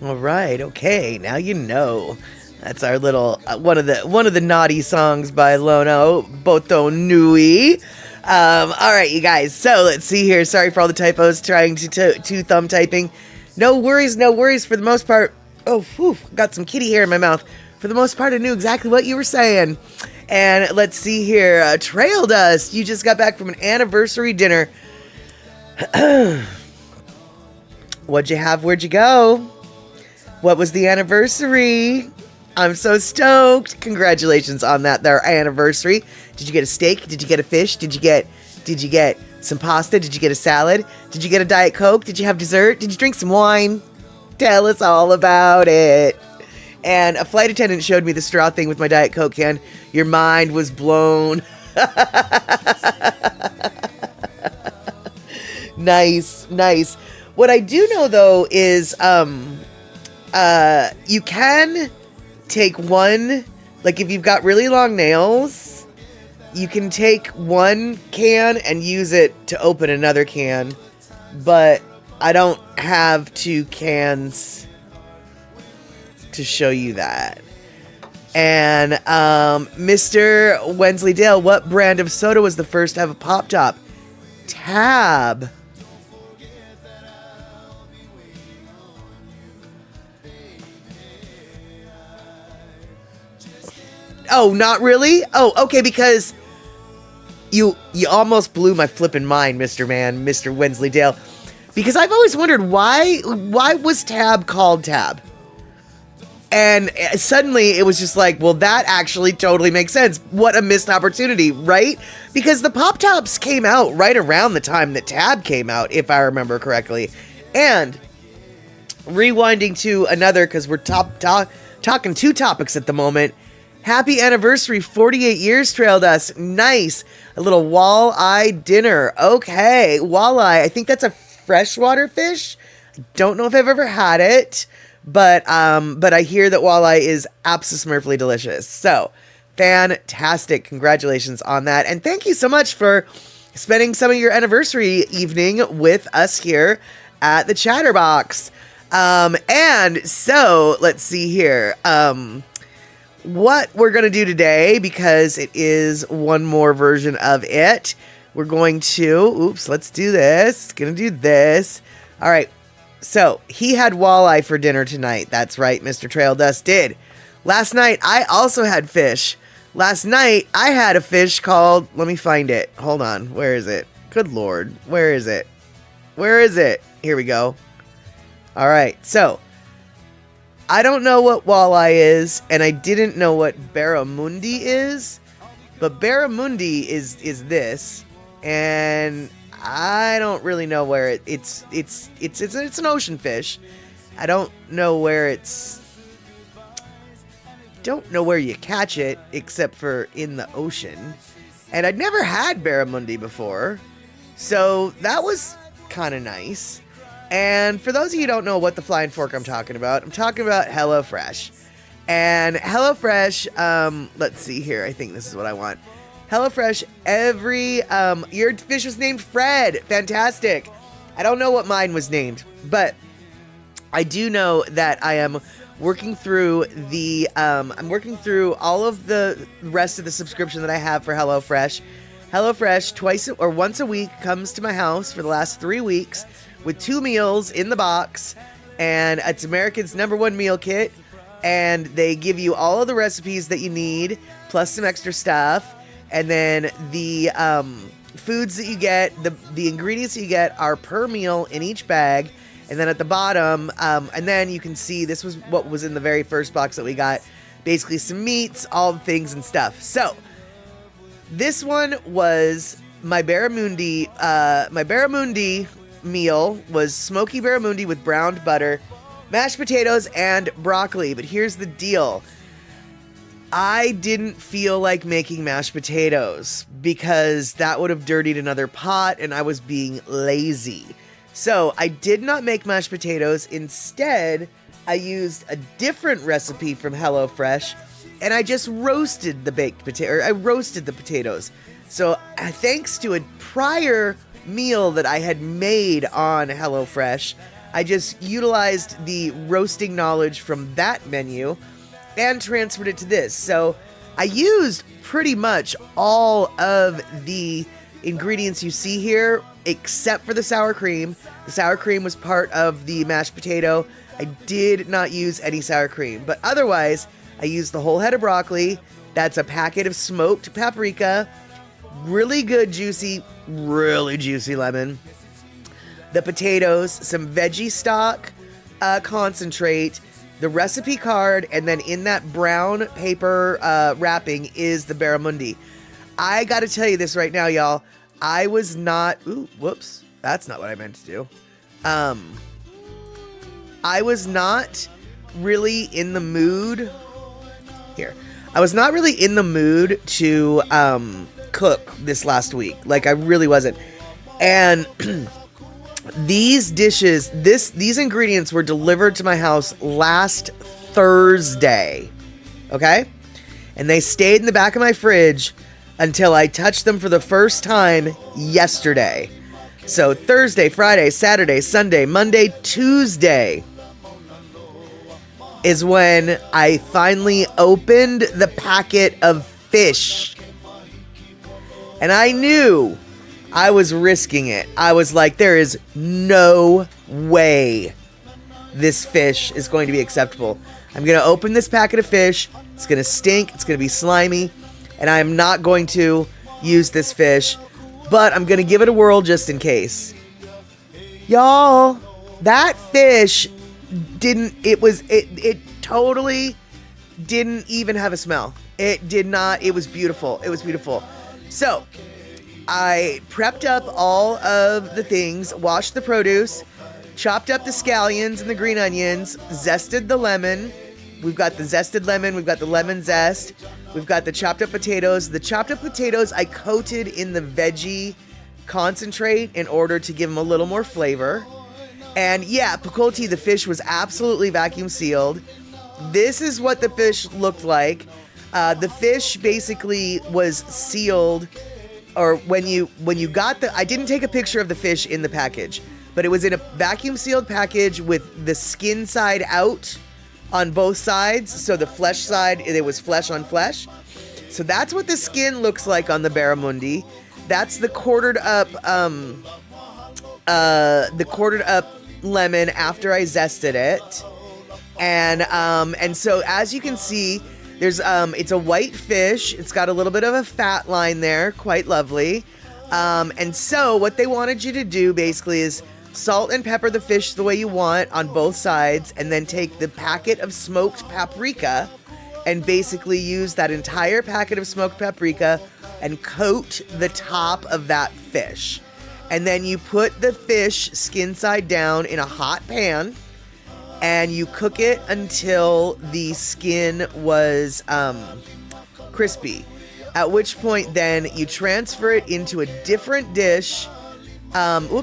All right, okay, now you know. That's our little one of the naughty songs by Lono, Boto Nui. All right, you guys. So let's see here. Sorry for all the typos. Trying to thumb typing. No worries, no worries. For the most part. Oh, whew, got some kitty hair in my mouth. For the most part, I knew exactly what you were saying. And let's see here. Trail Dust, you just got back from an anniversary dinner. What'd you have? Where'd you go? What was the anniversary? I'm so stoked. Congratulations on that, their anniversary. Did you get a steak? Did you get a fish? Did you get some pasta? Did you get a salad? Did you get a Diet Coke? Did you have dessert? Did you drink some wine? Tell us all about it. And a flight attendant showed me the straw thing with my Diet Coke can. Your mind was blown. Nice, nice. What I do know, though, is you can take one, like if you've got really long nails, you can take one can and use it to open another can. But I don't have two cans to show you that. And Mr. Wensleydale, what brand of soda was the first to have a pop top? Tab. Oh, not really? Oh, okay, because you almost blew my flippin' mind, Mr. Wensleydale. Because I've always wondered why was Tab called Tab? And suddenly it was just like, well, that actually totally makes sense. What a missed opportunity, right? Because the Pop Tops came out right around the time that Tab came out, if I remember correctly. And rewinding to another, because we're talking two topics at the moment. Happy anniversary, 48 years, Trail Dust. Nice. A little walleye dinner. Okay, walleye. I think that's a freshwater fish. I don't know if I've ever had it, but I hear that walleye is abso-smurfly delicious. So, fantastic. Congratulations on that. And thank you so much for spending some of your anniversary evening with us here at the Chatterbox. And so, let's see here. What we're going to do today, because it is one more version of it, we're going to, let's do this. Gonna do this. All right. So he had walleye for dinner tonight. That's right. Mr. Trail Dust did. Last night, I also had fish. Last night, I had a fish called, let me find it. Hold on. Where is it? Good Lord. Where is it? Where is it? Here we go. All right. So I don't know what walleye is, and I didn't know what barramundi is, but barramundi is this, and I don't really know where it's an ocean fish. I don't know where you catch it except for in the ocean, and I'd never had barramundi before, so that was kind of nice. And for those of you who don't know what the flying fork I'm talking about HelloFresh. And HelloFresh, let's see here. I think this is what I want. HelloFresh, your fish was named Fred. Fantastic. I don't know what mine was named, but I do know that I am working through all of the rest of the subscription that I have for HelloFresh. HelloFresh once a week comes to my house for the last 3 weeks with 2 meals in the box, and it's America's #1 meal kit, and they give you all of the recipes that you need, plus some extra stuff, and then the foods that you get, the ingredients that you get are per meal in each bag, and then at the bottom, and then you can see, this was what was in the very first box that we got, basically some meats, all the things and stuff. So, this one was my barramundi meal was smoky barramundi with browned butter, mashed potatoes, and broccoli. But here's the deal. I didn't feel like making mashed potatoes because that would have dirtied another pot and I was being lazy. So I did not make mashed potatoes. Instead, I used a different recipe from HelloFresh and I just roasted the potatoes. So thanks to a prior meal that I had made on HelloFresh, I just utilized the roasting knowledge from that menu and transferred it to this. So I used pretty much all of the ingredients you see here except for the sour cream. The sour cream was part of the mashed potato. I did not use any sour cream, but otherwise I used the whole head of broccoli That's a packet of smoked paprika, really good, really juicy lemon. The potatoes, some veggie stock, concentrate, the recipe card, and then in that brown paper wrapping is the barramundi. I got to tell you this right now, y'all. I was not... Ooh, whoops. That's not what I meant to do. I was not really in the mood... Here. I was not really in the mood to cook this last week. Like, I really wasn't. And these dishes, these ingredients were delivered to my house last Thursday. Okay? And they stayed in the back of my fridge until I touched them for the first time yesterday. So Thursday, Friday, Saturday, Sunday, Monday, Tuesday is when I finally opened the packet of fish. And I knew I was risking it. I was like, there is no way this fish is going to be acceptable. I'm going to open this packet of fish. It's going to stink. It's going to be slimy. And I am not going to use this fish, but I'm going to give it a whirl just in case. Y'all, that fish it totally didn't even have a smell. It did not. It was beautiful. It was beautiful. So I prepped up all of the things, washed the produce, chopped up the scallions and the green onions, zested the lemon. We've got the zested lemon. We've got the lemon zest. We've got the chopped up potatoes. The chopped up potatoes I coated in the veggie concentrate in order to give them a little more flavor. And yeah, Pacoti, the fish, was absolutely vacuum sealed. This is what the fish looked like. The fish basically was sealed, or when you got I didn't take a picture of the fish in the package, but it was in a vacuum sealed package with the skin side out on both sides. So the flesh side, it was flesh on flesh. So that's what the skin looks like on the barramundi. That's the quartered up lemon after I zested it. And so as you can see, there's it's a white fish. It's got a little bit of a fat line there, quite lovely. And so what they wanted you to do basically is salt and pepper the fish the way you want on both sides, and then take the packet of smoked paprika and basically use that entire packet of smoked paprika and coat the top of that fish. And then you put the fish skin side down in a hot pan, and you cook it until the skin was crispy. At which point then you transfer it into a different dish. Hold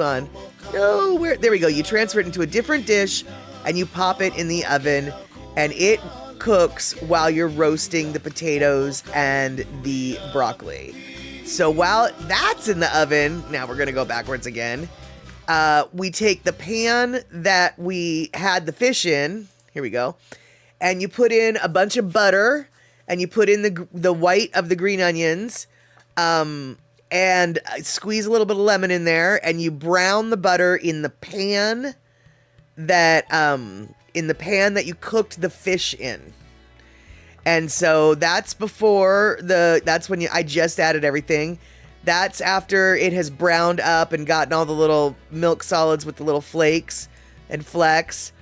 on. There we go. You transfer it into a different dish and you pop it in the oven, and it cooks while you're roasting the potatoes and the broccoli. So while that's in the oven, now we're going to go backwards again. We take the pan that we had the fish in. Here we go. And you put in a bunch of butter, and you put in the white of the green onions, and squeeze a little bit of lemon in there, and you brown the butter in the pan that you cooked the fish in. And so that's when I just added everything. That's after it has browned up and gotten all the little milk solids with the little flakes and flecks.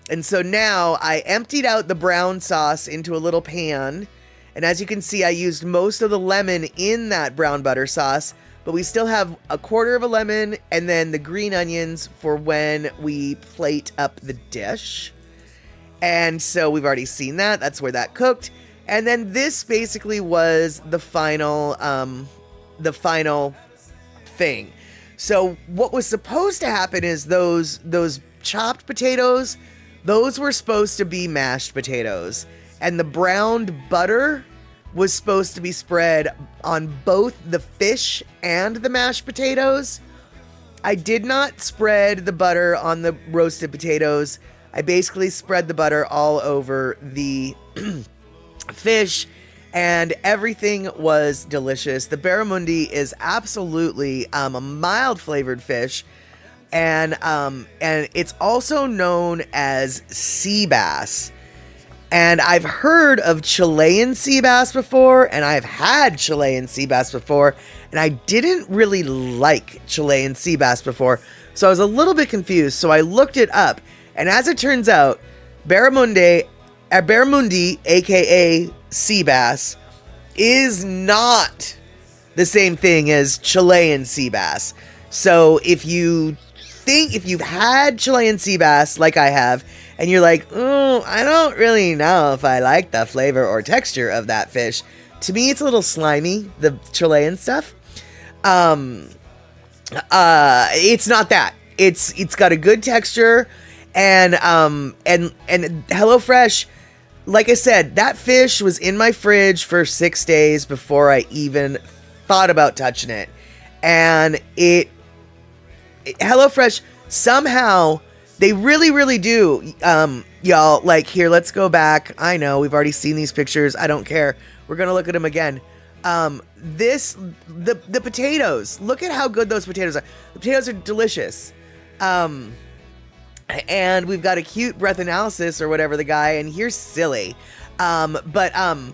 And so now I emptied out the brown sauce into a little pan. And as you can see, I used most of the lemon in that brown butter sauce, but we still have a quarter of a lemon and then the green onions for when we plate up the dish. And so we've already seen that. That's where that cooked. And then this basically was the final thing. So what was supposed to happen is those chopped potatoes, those were supposed to be mashed potatoes. And the browned butter was supposed to be spread on both the fish and the mashed potatoes. I did not spread the butter on the roasted potatoes. I basically spread the butter all over the fish, and everything was delicious. The barramundi is absolutely a mild flavored fish, and it's also known as sea bass. And I've heard of Chilean sea bass before, and I've had Chilean sea bass before, and I didn't really like Chilean sea bass before, so I was a little bit confused. So I looked it up, and as it turns out, Barramundi, aka sea bass, is not the same thing as Chilean sea bass. So if you've had Chilean sea bass like I have, and you're like, oh, I don't really know if I like the flavor or texture of that fish. To me, it's a little slimy, the Chilean stuff. It's not that. It's got a good texture, and HelloFresh, like I said, that fish was in my fridge for 6 days before I even thought about touching it. And HelloFresh, somehow, they really, really do, y'all, like, here, let's go back. I know, we've already seen these pictures. I don't care. We're going to look at them again. The potatoes, look at how good those potatoes are. The potatoes are delicious. And we've got a cute breath analysis or whatever the guy, and here's silly. But I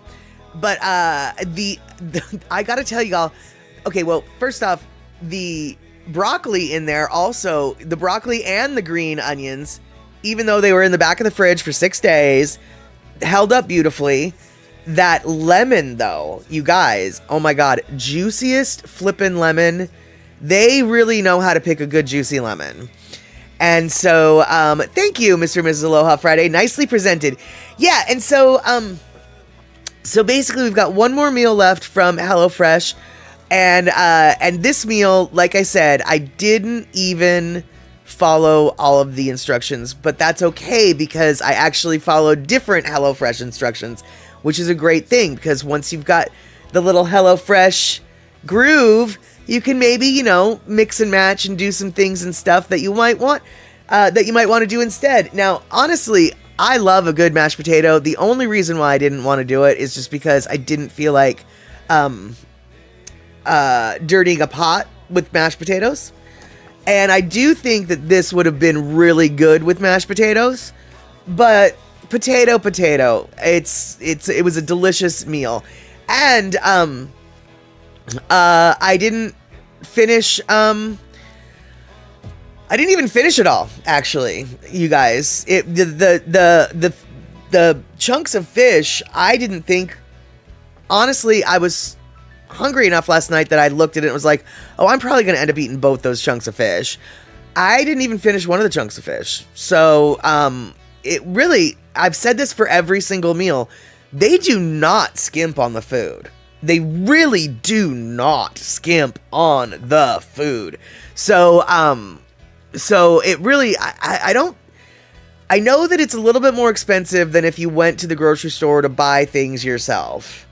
gotta tell y'all, okay, well, first off, the broccoli in there, also the broccoli and the green onions, even though they were in the back of the fridge for 6 days, held up beautifully. That lemon, though, you guys, oh my god, juiciest flippin' lemon. They really know how to pick a good juicy lemon. And so, thank you, Mr. and Mrs. Aloha Friday. Nicely presented. Yeah, and so basically we've got one more meal left from HelloFresh. And this meal, like I said, I didn't even follow all of the instructions, but that's okay because I actually followed different HelloFresh instructions, which is a great thing because once you've got the little HelloFresh groove, you can maybe, mix and match and do some things and stuff that you might want to do instead. Now, honestly, I love a good mashed potato. The only reason why I didn't want to do it is just because I didn't feel like dirtying a pot with mashed potatoes. And I do think that this would have been really good with mashed potatoes, but potato, it was a delicious meal. And I didn't even finish it all, actually, you guys. The chunks of fish, I didn't think, honestly, I was hungry enough last night that I looked at it and was like, oh, I'm probably going to end up eating both those chunks of fish. I didn't even finish one of the chunks of fish. So, it really, I've said this for every single meal, they do not skimp on the food. They really do not skimp on the food. So it really, I know that it's a little bit more expensive than if you went to the grocery store to buy things yourself,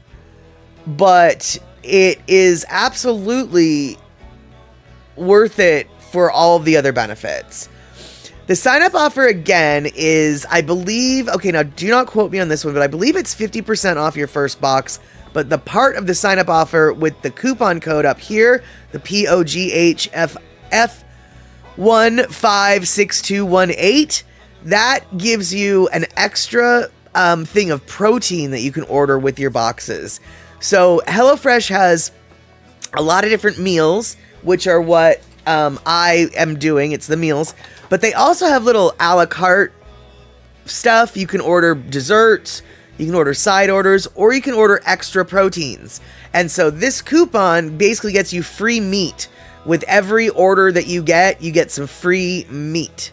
but it is absolutely worth it for all of the other benefits. The sign-up offer, again, is, I believe, okay, now do not quote me on this one, but I believe it's 50% off your first box. But the part of the sign-up offer with the coupon code up here, the POGHF156218, that gives you an extra thing of protein that you can order with your boxes. So HelloFresh has a lot of different meals, which are what I am doing. It's the meals. But they also have little a la carte stuff. You can order desserts, you can order side orders, or you can order extra proteins. And so this coupon basically gets you free meat. With every order that you get some free meat.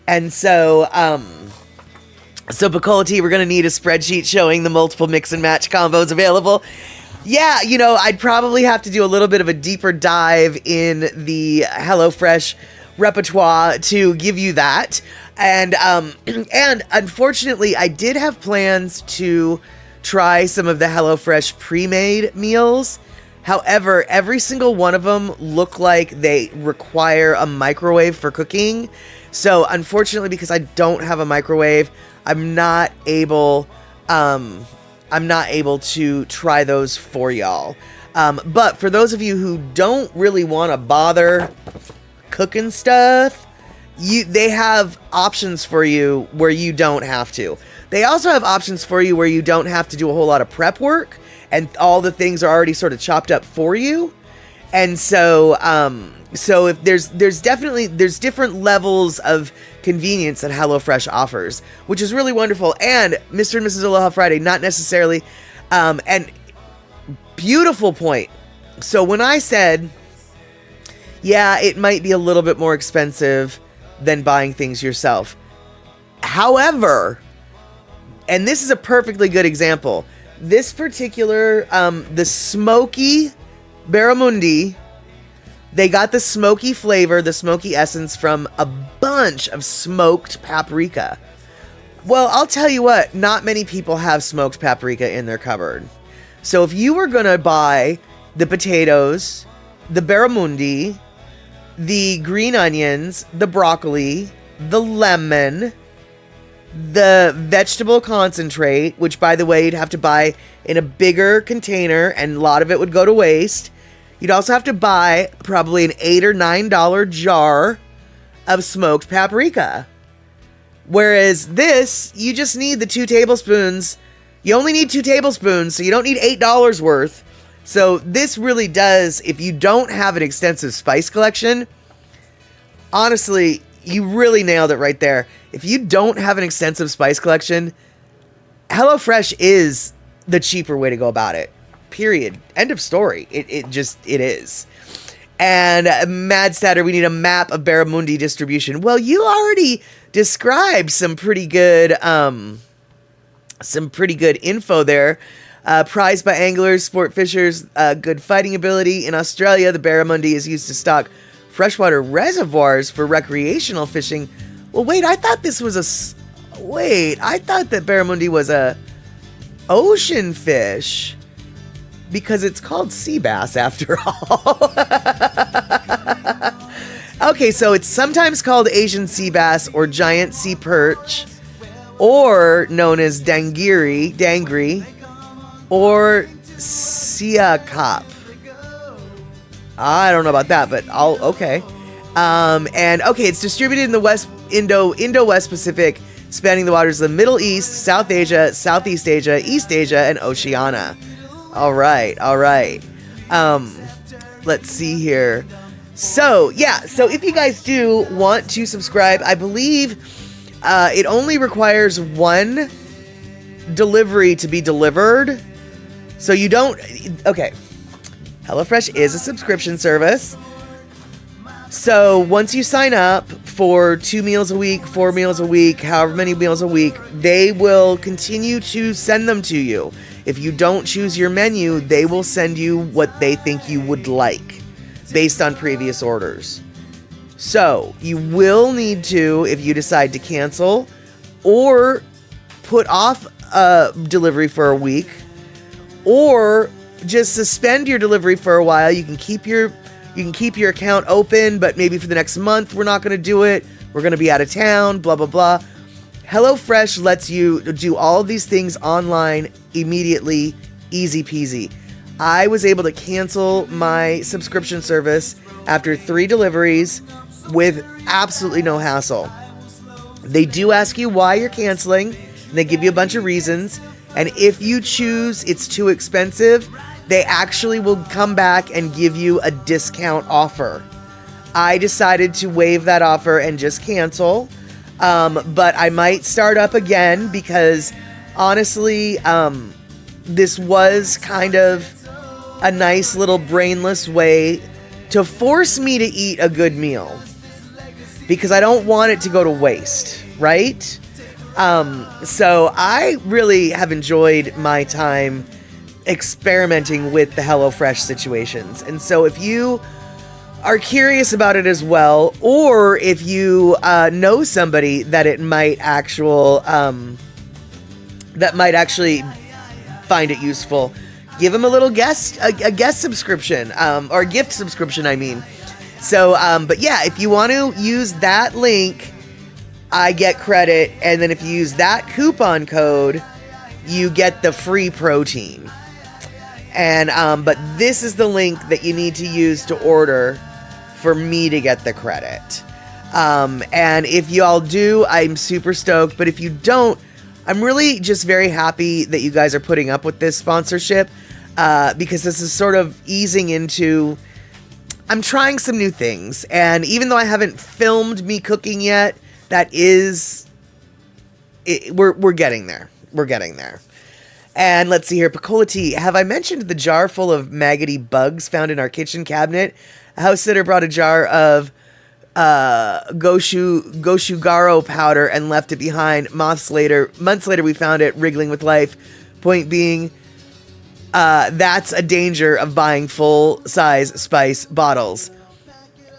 And so, Picola T, we're going to need a spreadsheet showing the multiple mix and match combos available. Yeah, I'd probably have to do a little bit of a deeper dive in the HelloFresh repertoire to give you that. And unfortunately, I did have plans to try some of the HelloFresh pre-made meals. However, every single one of them look like they require a microwave for cooking. So unfortunately, because I don't have a microwave, I'm not able to try those for y'all. But for those of you who don't really want to bother cooking stuff, they have options for you where you don't have to. They also have options for you where you don't have to do a whole lot of prep work and all the things are already sort of chopped up for you. And so, so if there's different levels of convenience that HelloFresh offers, which is really wonderful. And Mr. and Mrs. Aloha Friday, not necessarily, and beautiful point. So when I said, yeah, it might be a little bit more expensive than buying things yourself. However, and this is a perfectly good example, this particular, the smoky barramundi, they got the smoky flavor, the smoky essence from a bunch of smoked paprika. Well, I'll tell you what, not many people have smoked paprika in their cupboard. So if you were going to buy the potatoes, the barramundi, the green onions, the broccoli, the lemon, the vegetable concentrate, which by the way, you'd have to buy in a bigger container and a lot of it would go to waste. You'd also have to buy probably an $8 or $9 jar of smoked paprika. Whereas this, you just need the 2 tablespoons. You only need 2 tablespoons, so you don't need $8 worth. So this really does, if you don't have an extensive spice collection, honestly, you really nailed it right there. If you don't have an extensive spice collection, HelloFresh is the cheaper way to go about it. Period. End of story. It is. And Mad Statter, we need a map of barramundi distribution. Well, you already described some pretty good info there. Prized by anglers, sport fishers, good fighting ability. In Australia, the barramundi is used to stock freshwater reservoirs for recreational fishing. Well, wait, I thought that barramundi was a ocean fish. Because it's called sea bass after all. Okay, so it's sometimes called Asian sea bass or giant sea perch, or known as dangri, or siakap. I don't know about that, but okay. It's distributed in the West Indo-West Pacific, spanning the waters of the Middle East, South Asia, Southeast Asia, East Asia, and Oceania. All right. Let's see here. So if you guys do want to subscribe, I believe it only requires 1 delivery to be delivered. So you don't, okay. HelloFresh is a subscription service. So once you sign up for 2 meals a week, 4 meals a week, however many meals a week, they will continue to send them to you. If you don't choose your menu, they will send you what they think you would like based on previous orders. So you will need to, if you decide to cancel or put off a delivery for a week, or just suspend your delivery for a while. You can keep your account open, but maybe for the next month, we're not going to do it. We're going to be out of town, blah, blah, blah. HelloFresh lets you do all of these things online immediately, easy peasy. I was able to cancel my subscription service after 3 deliveries with absolutely no hassle. They do ask you why you're canceling, and they give you a bunch of reasons. And if you choose it's too expensive, they actually will come back and give you a discount offer. I decided to waive that offer and just cancel. But I might start up again because honestly, this was kind of a nice little brainless way to force me to eat a good meal because I don't want it to go to waste, right? So I really have enjoyed my time experimenting with the HelloFresh situations. And so if you are curious about it as well, or if you know somebody that it might actually find it useful, give them a little guest subscription, or a gift subscription, I mean. So, but yeah, if you want to use that link, I get credit, and then if you use that coupon code, you get the free protein. And but this is the link that you need to use to order for me to get the credit. And if y'all do, I'm super stoked. But if you don't, I'm really just very happy that you guys are putting up with this sponsorship, because this is sort of easing into, I'm trying some new things. And even though I haven't filmed me cooking yet, that is, we're getting there. We're getting there. And let's see here. Picola Tea. Have I mentioned the jar full of maggoty bugs found in our kitchen cabinet? A house sitter brought a jar of Goshugaro powder and left it behind. Months later, we found it wriggling with life. Point being, that's a danger of buying full-size spice bottles.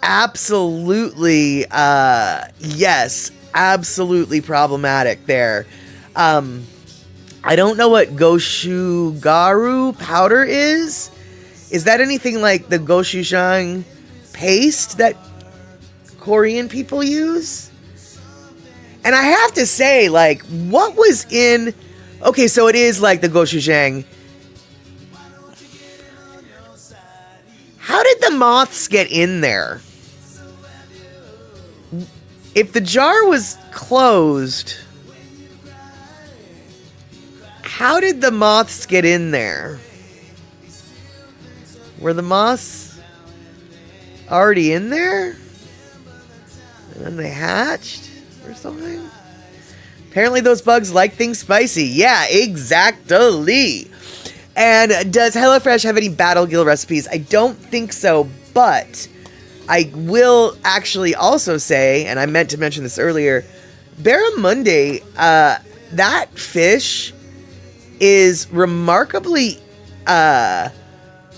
Absolutely, yes, absolutely problematic there. I don't know what Goshugaru powder is. Is that anything like the gochujang paste that Korean people use? And I have to say, like, what was in... Okay, so it is like the gochujang. How did the moths get in there? If the jar was closed, how did the moths get in there? Were the moths already in there? And then they hatched or something? Apparently those bugs like things spicy. Yeah, exactly. And does HelloFresh have any Battle Gill recipes? I don't think so, but I will actually also say, and I meant to mention this earlier, barramundi, that fish is remarkably,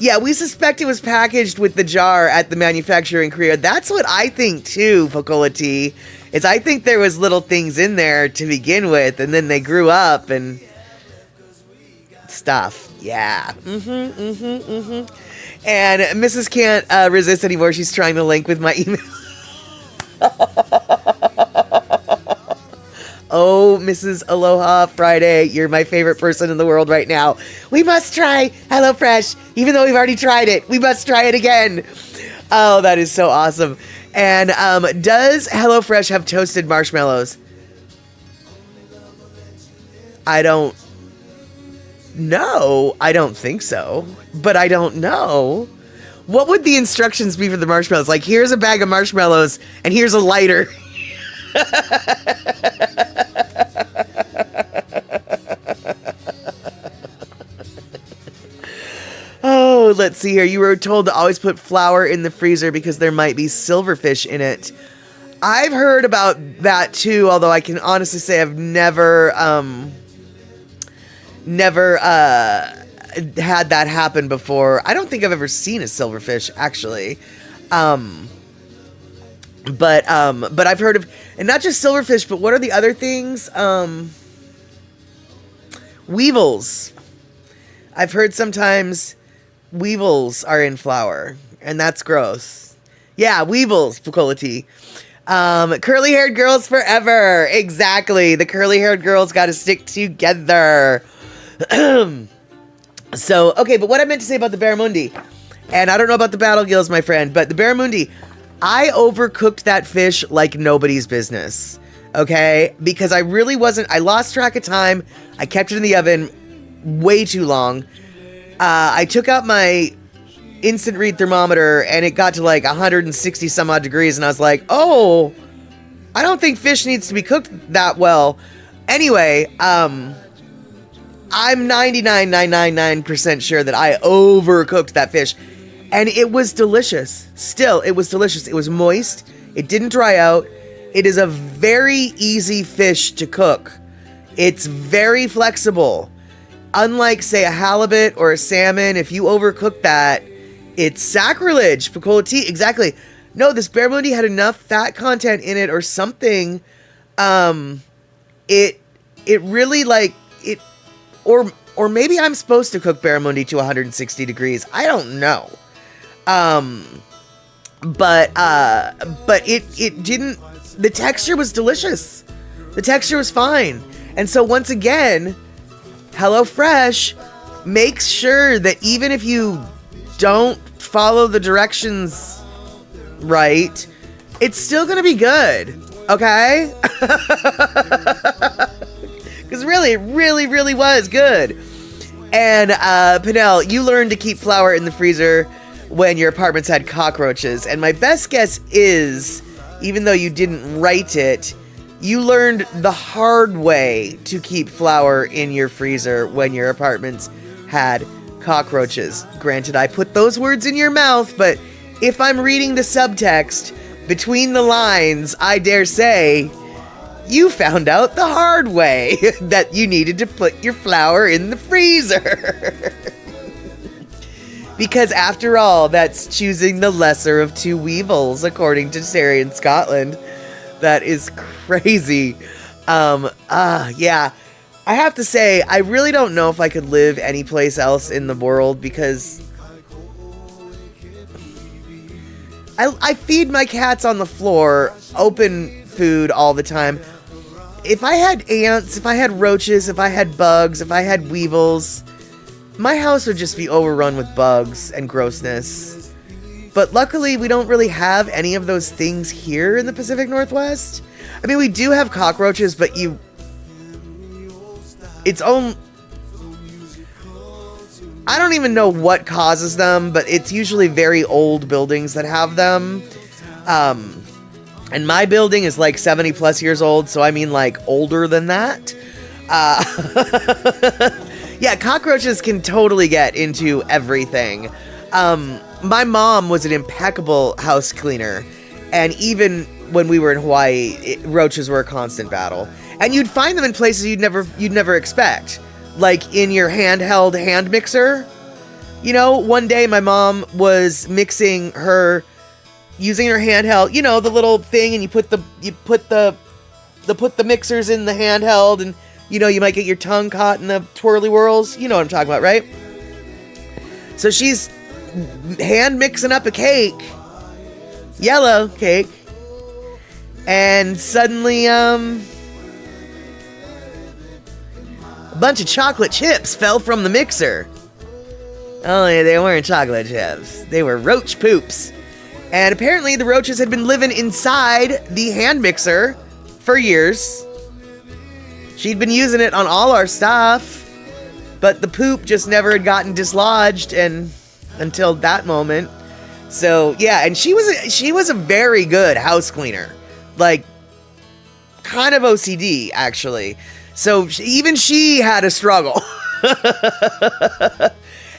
yeah, we suspect it was packaged with the jar at the manufacturer in Korea. That's what I think too, Picola Tea, is I think there was little things in there to begin with, and then they grew up and stuff. Yeah. And Mrs. can't resist anymore. She's trying to link with my email. Oh, Mrs. Aloha Friday, you're my favorite person in the world right now. We must try HelloFresh, even though we've already tried it. We must try it again. Oh, that is so awesome. And does HelloFresh have toasted marshmallows? I don't know. I don't think so, but I don't know. What would the instructions be for the marshmallows? Like, here's a bag of marshmallows and here's a lighter. Oh, let's see here. You were told to always put flour in the freezer because there might be silverfish in it. I've heard about that too, although I can honestly say I've never had that happen before. I don't think I've ever seen a silverfish, actually. But I've heard of, and not just silverfish, but what are the other things? Weevils. I've heard sometimes weevils are in flour, and that's gross. Yeah, weevils, Picola Tea. Curly-haired girls forever. Exactly. The curly-haired girls got to stick together. So, okay, but what I meant to say about the barramundi, and I don't know about the Battle Gills, my friend, but the barramundi, I overcooked that fish like nobody's business, okay? Because I really wasn't, I lost track of time. I kept it in the oven way too long. I took out my instant read thermometer and it got to like 160 some odd degrees, and I was like, oh, I don't think fish needs to be cooked that well. Anyway, I'm 99.999% sure that I overcooked that fish. And it was delicious. Still, it was delicious. It was moist. It didn't dry out. It is a very easy fish to cook. It's very flexible. Unlike, say, a halibut or a salmon, if you overcook that, it's sacrilege. Picola Tea, exactly. No, this barramundi had enough fat content in it or something. It really, like, it, or maybe I'm supposed to cook barramundi to 160 degrees. I don't know. But it didn't, the texture was delicious. The texture was fine. And so once again, HelloFresh makes sure that even if you don't follow the directions right, it's still going to be good. Okay? Because Because really, it really, really was good. And Pinnell, you learned to keep flour in the freezer when your apartments had cockroaches. And my best guess is, even though you didn't write it, you learned the hard way to keep flour in your freezer when your apartments had cockroaches. Granted, I put those words in your mouth, but if I'm reading the subtext between the lines, I dare say you found out the hard way that you needed to put your flour in the freezer. Because after all, that's choosing the lesser of two weevils, according to Terry in Scotland. That is crazy. Yeah. I have to say, I really don't know if I could live anyplace else in the world because I feed my cats on the floor, open food all the time. If I had ants, if I had roaches, if I had bugs, if I had weevils, my house would just be overrun with bugs and grossness. But luckily, we don't really have any of those things here in the Pacific Northwest. I mean, we do have cockroaches, but I don't even know what causes them, but it's usually very old buildings that have them. And my building is like 70 plus years old, so I mean like older than that. Yeah, cockroaches can totally get into everything. My mom was an impeccable house cleaner, and even when we were in Hawaii, roaches were a constant battle. And you'd find them in places you'd never expect, like in your handheld hand mixer. You know, one day my mom was mixing using her handheld, you know, the little thing, and you put the mixers in the handheld, and you know, you might get your tongue caught in the twirly whirls. You know what I'm talking about, right? So she's hand mixing up a cake, yellow cake, and suddenly, a bunch of chocolate chips fell from the mixer. Only they weren't chocolate chips. They were roach poops. And apparently the roaches had been living inside the hand mixer for years. She'd been using it on all our stuff, but the poop just never had gotten dislodged until that moment. So yeah, and she was a very good house cleaner. Like, kind of OCD, actually. So even she had a struggle.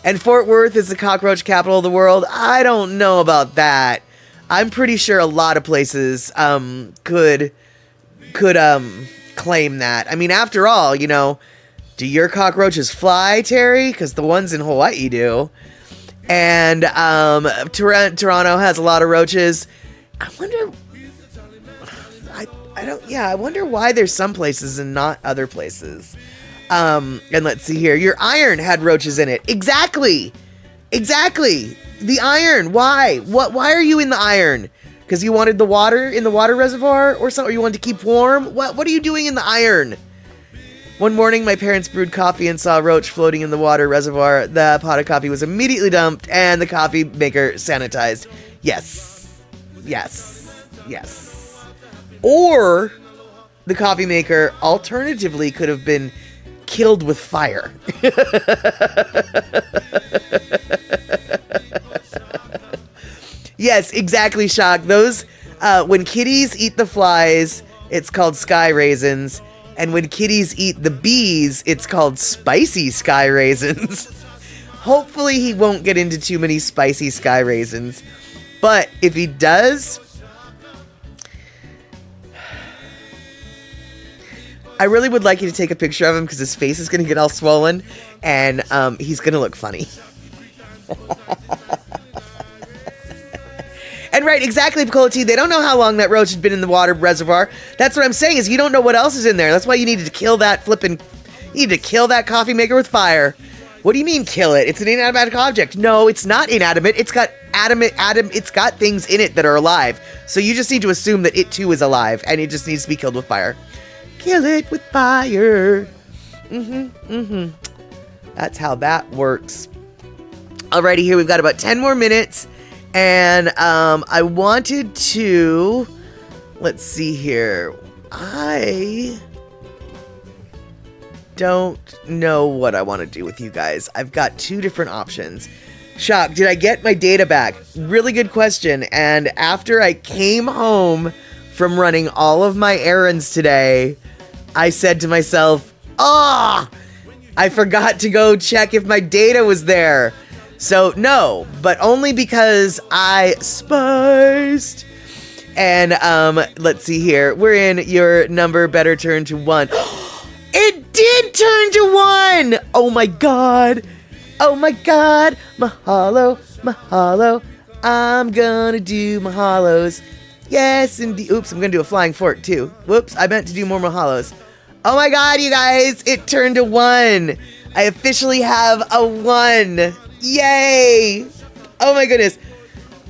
And Fort Worth is the cockroach capital of the world. I don't know about that. I'm pretty sure a lot of places could claim that. I mean, after all, you know, do your cockroaches fly, Terry? Because the ones in Hawaii do. And Toronto has a lot of roaches. I wonder. I wonder why there's some places and not other places. And let's see here. Your iron had roaches in it. Exactly. The iron. Why? Why are you in the iron? Because you wanted the water in the water reservoir or something? Or you wanted to keep warm? What are you doing in the iron? One morning, my parents brewed coffee and saw a roach floating in the water reservoir. The pot of coffee was immediately dumped and the coffee maker sanitized. Yes. Or the coffee maker alternatively could have been killed with fire. Yes, exactly, Shock. Those, when kitties eat the flies, it's called sky raisins. And when kitties eat the bees, it's called spicy sky raisins. Hopefully he won't get into too many spicy sky raisins. But if he does, I really would like you to take a picture of him because his face is going to get all swollen and he's going to look funny. And right, exactly, Picola T. They don't know how long that roach had been in the water reservoir. That's what I'm saying is you don't know what else is in there. That's why you needed to kill that coffee maker with fire. What do you mean kill it? It's an inanimate object. No, it's not inanimate. It's got it's got things in it that are alive. So you just need to assume that it too is alive and it just needs to be killed with fire. Kill it with fire. That's how that works. Alrighty, here we've got about 10 more minutes. And I wanted to, let's see here. don't know what I want to do with you guys. I've got two different options. Shock, did I get my data back? Really good question. And after I came home from running all of my errands today, I said to myself, I forgot to go check if my data was there. So no, but only because I spiced. And let's see here. We're in your number better turn to 1. It did turn to 1. Oh my god. Oh my god. Mahalo, mahalo. I'm gonna do mahalos. Yes, indeed. Oops, I'm gonna do a flying fork too. Whoops, I meant to do more mahalos. Oh my god, you guys, it turned to 1. I officially have a 1. Yay! Oh my goodness.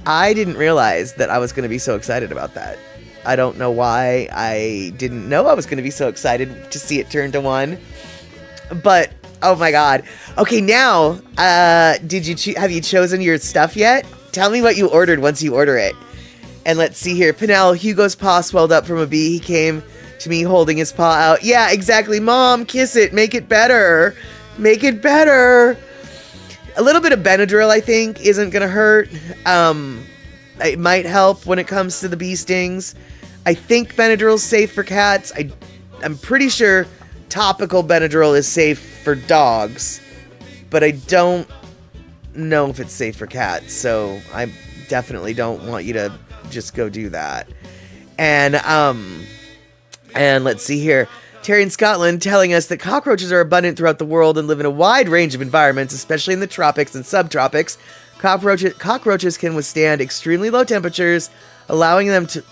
I didn't realize that I was going to be so excited about that. I don't know why I didn't know I was going to be so excited to see it turn to 1. But, oh my god. Okay, now, have you chosen your stuff yet? Tell me what you ordered once you order it. And let's see here. Pinnell, Hugo's paw swelled up from a bee. He came to me holding his paw out. Yeah, exactly. Mom, kiss it. Make it better. Make it better. A little bit of Benadryl, I think, isn't going to hurt. It might help when it comes to the bee stings. I think Benadryl's safe for cats. I'm pretty sure topical Benadryl is safe for dogs, but I don't know if it's safe for cats. So I definitely don't want you to just go do that. And let's see here. Terry in Scotland telling us that cockroaches are abundant throughout the world and live in a wide range of environments, especially in the tropics and subtropics. Cockroaches can withstand extremely low temperatures, allowing them to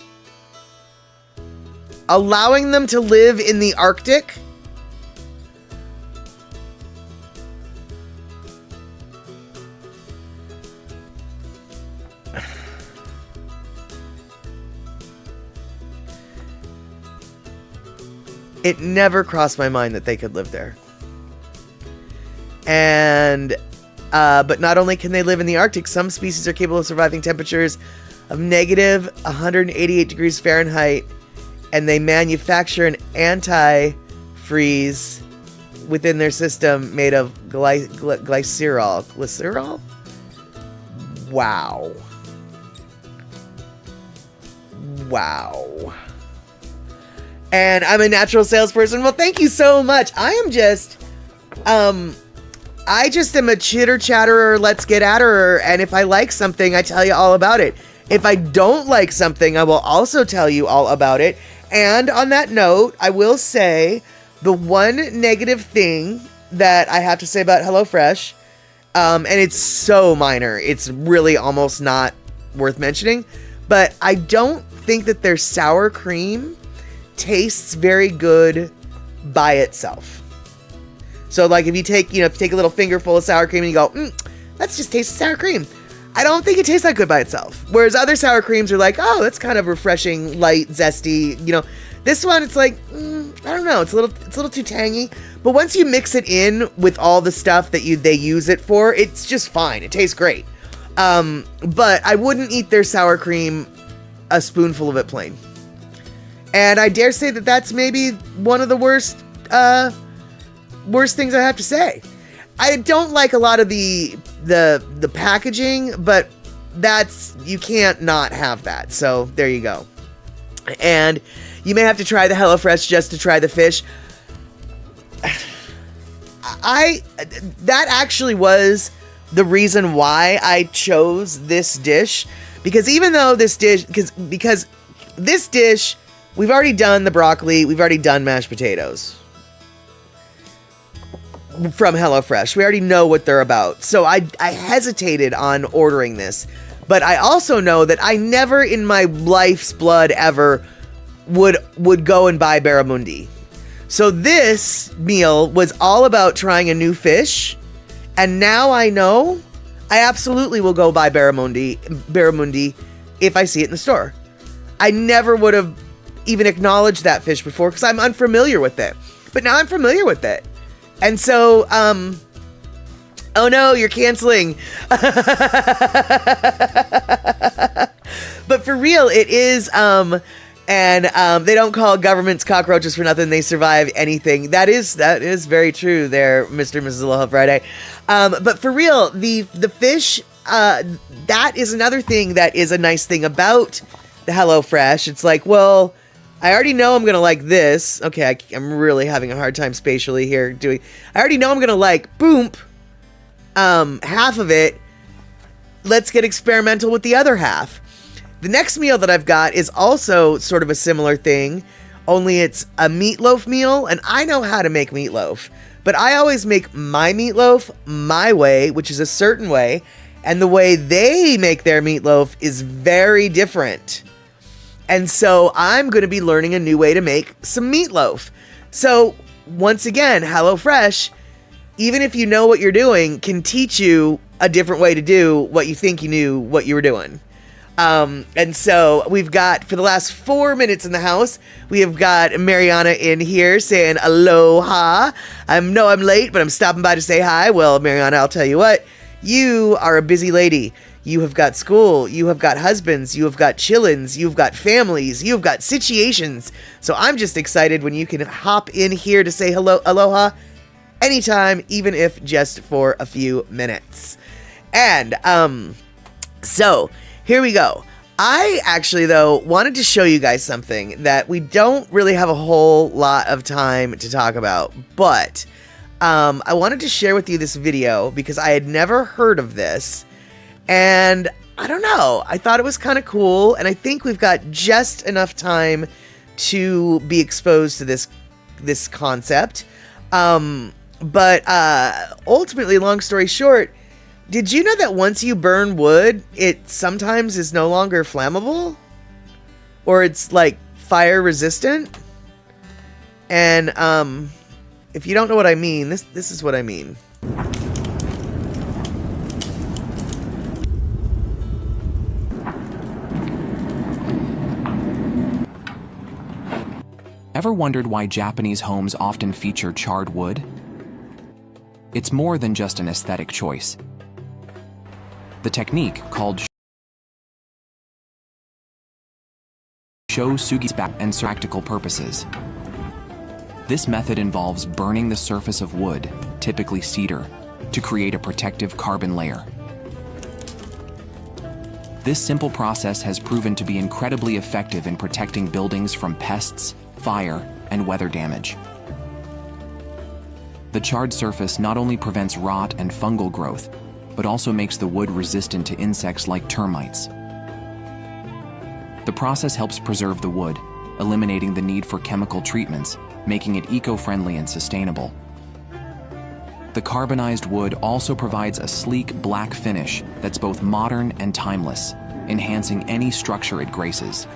live in the Arctic. It never crossed my mind that they could live there. And, but not only can they live in the Arctic, some species are capable of surviving temperatures of negative 188 degrees Fahrenheit, and they manufacture an anti-freeze within their system made of glycerol. Glycerol? Wow. Wow. And I'm a natural salesperson. Well, thank you so much. I am just, I just am a chitter-chatterer, let's get at her. And if I like something, I tell you all about it. If I don't like something, I will also tell you all about it. And on that note, I will say the one negative thing that I have to say about HelloFresh, and it's so minor, it's really almost not worth mentioning, but I don't think that their sour cream tastes very good by itself. So like if you take a little fingerful of sour cream and you go, let's just taste the sour cream. I don't think it tastes that good by itself. Whereas other sour creams are like, oh, that's kind of refreshing, light, zesty. This one, it's like, I don't know, it's a little too tangy. But once you mix it in with all the stuff that they use it for, it's just fine. It tastes great. But I wouldn't eat their sour cream a spoonful of it plain. And I dare say that that's maybe one of the worst things I have to say. I don't like a lot of the packaging, but you can't not have that. So there you go. And you may have to try the HelloFresh just to try the fish. That actually was the reason why I chose this dish, because even though this dish, because this dish, we've already done the broccoli, we've already done mashed potatoes from HelloFresh. We already know what they're about. So I hesitated on ordering this, but I also know that I never in my life's blood ever would go and buy barramundi. So this meal was all about trying a new fish, and now I know I absolutely will go buy barramundi if I see it in the store. I never would have even acknowledged that fish before because I'm unfamiliar with it. But now I'm familiar with it. And so, oh no, you're canceling. But for real, it is, And they don't call governments cockroaches for nothing. They survive anything. That is very true there, Mr. and Mrs. Aloha Friday. But for real, the fish, that is another thing that is a nice thing about the HelloFresh. It's like, well, I already know I'm going to like this. Okay, I'm really having a hard time spatially here I already know I'm going to like, boom, half of it. Let's get experimental with the other half. The next meal that I've got is also sort of a similar thing, only it's a meatloaf meal, and I know how to make meatloaf, but I always make my meatloaf my way, which is a certain way, and the way they make their meatloaf is very different. And so I'm going to be learning a new way to make some meatloaf. So once again, HelloFresh, even if you know what you're doing, can teach you a different way to do what you think you knew what you were doing. And so we've got, for the last 4 minutes in the house, we have got Mariana in here saying aloha. I know I'm late, but I'm stopping by to say hi. Well, Mariana, I'll tell you what, you are a busy lady. You have got school, you have got husbands, you have got chillins, you've got families, you've got situations. So I'm just excited when you can hop in here to say hello, aloha, anytime, even if just for a few minutes. And, so here we go. I actually, though, wanted to show you guys something that we don't really have a whole lot of time to talk about, but I wanted to share with you this video because I had never heard of this, and I don't know, I thought it was kind of cool, and I think we've got just enough time to be exposed to this concept. But ultimately, long story short, did you know that once you burn wood, it sometimes is no longer flammable? Or it's like fire resistant? And if you don't know what I mean, this is what I mean. Ever wondered why Japanese homes often feature charred wood? It's more than just an aesthetic choice. The technique, called Shōsugi and practical purposes. This method involves burning the surface of wood, typically cedar, to create a protective carbon layer. This simple process has proven to be incredibly effective in protecting buildings from pests, fire, and weather damage. The charred surface not only prevents rot and fungal growth, but also makes the wood resistant to insects like termites. The process helps preserve the wood, eliminating the need for chemical treatments, making it eco-friendly and sustainable. The carbonized wood also provides a sleek black finish that's both modern and timeless, enhancing any structure it graces.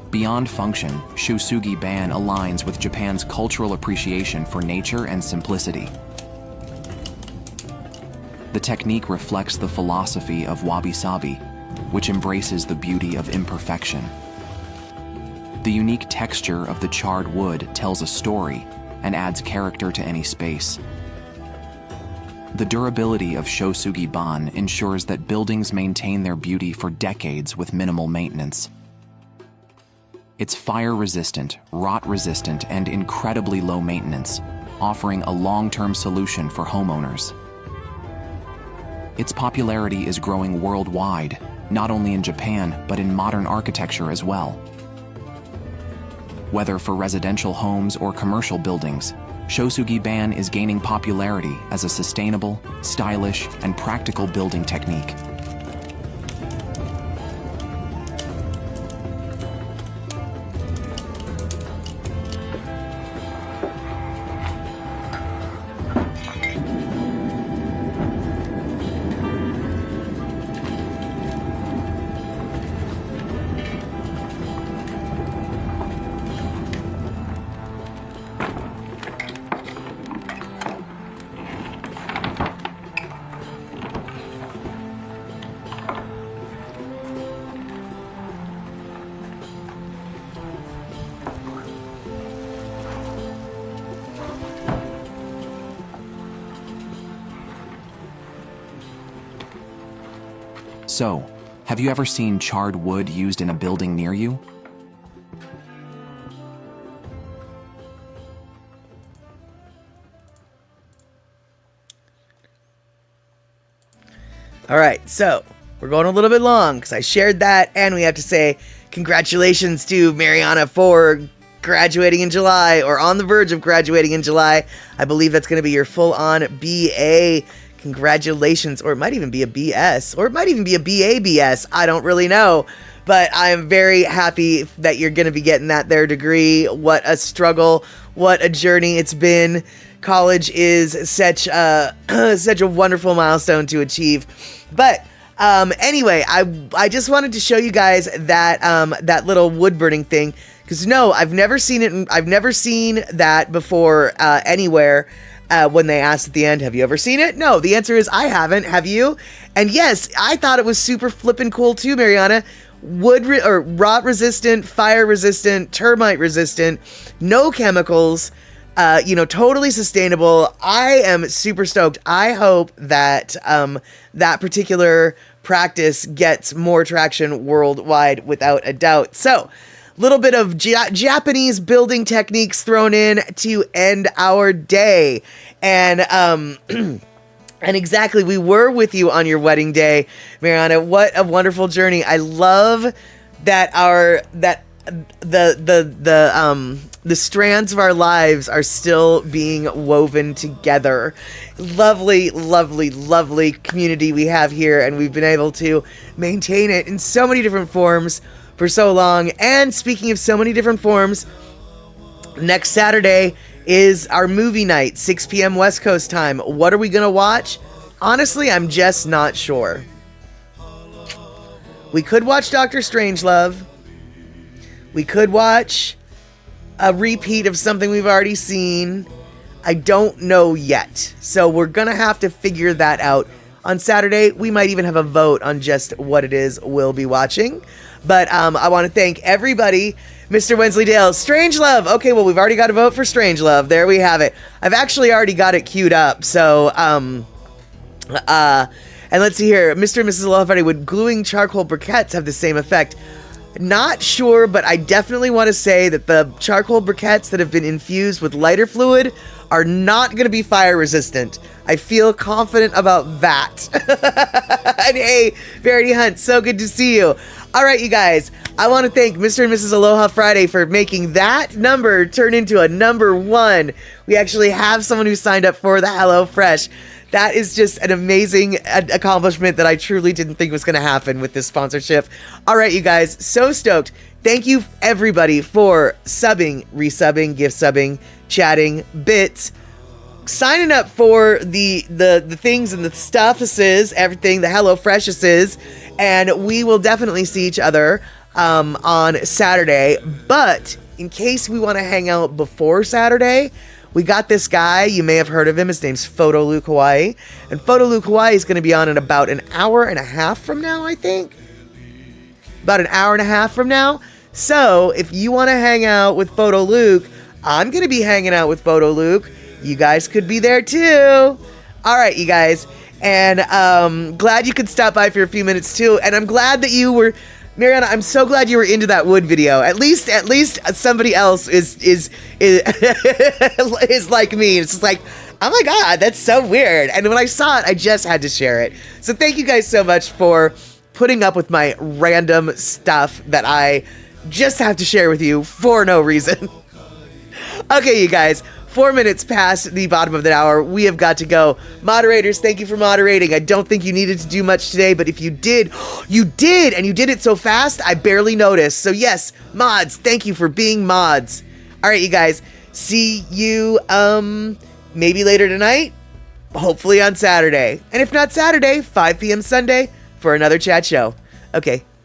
Beyond function, Shōsugi ban aligns with Japan's cultural appreciation for nature and simplicity. The technique reflects the philosophy of wabi-sabi, which embraces the beauty of imperfection. The unique texture of the charred wood tells a story and adds character to any space. The durability of Shōsugi ban ensures that buildings maintain their beauty for decades with minimal maintenance. It's fire-resistant, rot-resistant, and incredibly low maintenance, offering a long-term solution for homeowners. Its popularity is growing worldwide, not only in Japan, but in modern architecture as well. Whether for residential homes or commercial buildings, Shōsugi ban is gaining popularity as a sustainable, stylish, and practical building technique. So, Have you ever seen charred wood used in a building near you? All right, so we're going a little bit long because I shared that, and we have to say congratulations to Mariana for graduating in July, or on the verge of graduating in July. I believe that's going to be your full-on BA. Congratulations, or it might even be a BS, or it might even be a BA/BS. I don't really know, but I'm very happy that you're going to be getting that there degree. What a struggle, what a journey it's been. College is such a such a wonderful milestone to achieve. But anyway, I just wanted to show you guys that that little wood burning thing, because no, I've never seen it. I've never seen that before anywhere. When they asked at the end, have you ever seen it? No, the answer is I haven't. Have you? And yes, I thought it was super flippin' cool too, Mariana. Wood or rot resistant, fire resistant, termite resistant, no chemicals. Totally sustainable. I am super stoked. I hope that that particular practice gets more traction worldwide, without a doubt. So, little bit of Japanese building techniques thrown in to end our day. And and exactly, we were with you on your wedding day, Mariana. What a wonderful journey. I love that the strands of our lives are still being woven together. Lovely, lovely, lovely community we have here, and we've been able to maintain it in so many different forms for so long. And speaking of so many different forms, next Saturday is our movie night, 6 p.m. West Coast time. What are we going to watch? Honestly, I'm just not sure. We could watch Doctor Strangelove. We could watch a repeat of something we've already seen. I don't know yet. So we're going to have to figure that out. On Saturday, we might even have a vote on just what it is we'll be watching. But I want to thank everybody. Mr. Wensleydale, Strangelove. Okay, well, we've already got a vote for Strangelove. There we have it. I've actually already got it queued up. So, and let's see here. Mr. and Mrs. Aloha Friday, would gluing charcoal briquettes have the same effect? Not sure, but I definitely want to say that the charcoal briquettes that have been infused with lighter fluid are not going to be fire resistant. I feel confident about that. And hey, Verity Hunt, so good to see you. All right, you guys, I want to thank Mr. and Mrs. Aloha Friday for making that number turn into a number 1. We actually have someone who signed up for the HelloFresh. That is just an amazing accomplishment that I truly didn't think was going to happen with this sponsorship. All right, you guys, so stoked. Thank you, everybody, for subbing, resubbing, gift subbing, chatting, bits, signing up for the things and the stuffuses, everything, the HelloFreshes, and we will definitely see each other on Saturday. But in case we want to hang out before Saturday, we got this guy. You may have heard of him. His name's Photo Luke Hawaii. And Photo Luke Hawaii is going to be on in about an hour and a half from now, I think. About an hour and a half from now. So if you want to hang out with Photo Luke, I'm going to be hanging out with Photo Luke. You guys could be there too. All right, you guys. And glad you could stop by for a few minutes too. And I'm glad that you were... Mariana, I'm so glad you were into that wood video. At least somebody else is like me. It's just like, oh my God, that's so weird. And when I saw it, I just had to share it. So thank you guys so much for putting up with my random stuff that I just have to share with you for no reason. Okay, you guys. 4 minutes past the bottom of the hour. We have got to go. Moderators, thank you for moderating. I don't think you needed to do much today, but if you did, you did, and you did it so fast, I barely noticed. So yes, mods, thank you for being mods. All right, you guys, see you maybe later tonight, hopefully on Saturday. And if not Saturday, 5 p.m. Sunday for another chat show. Okay,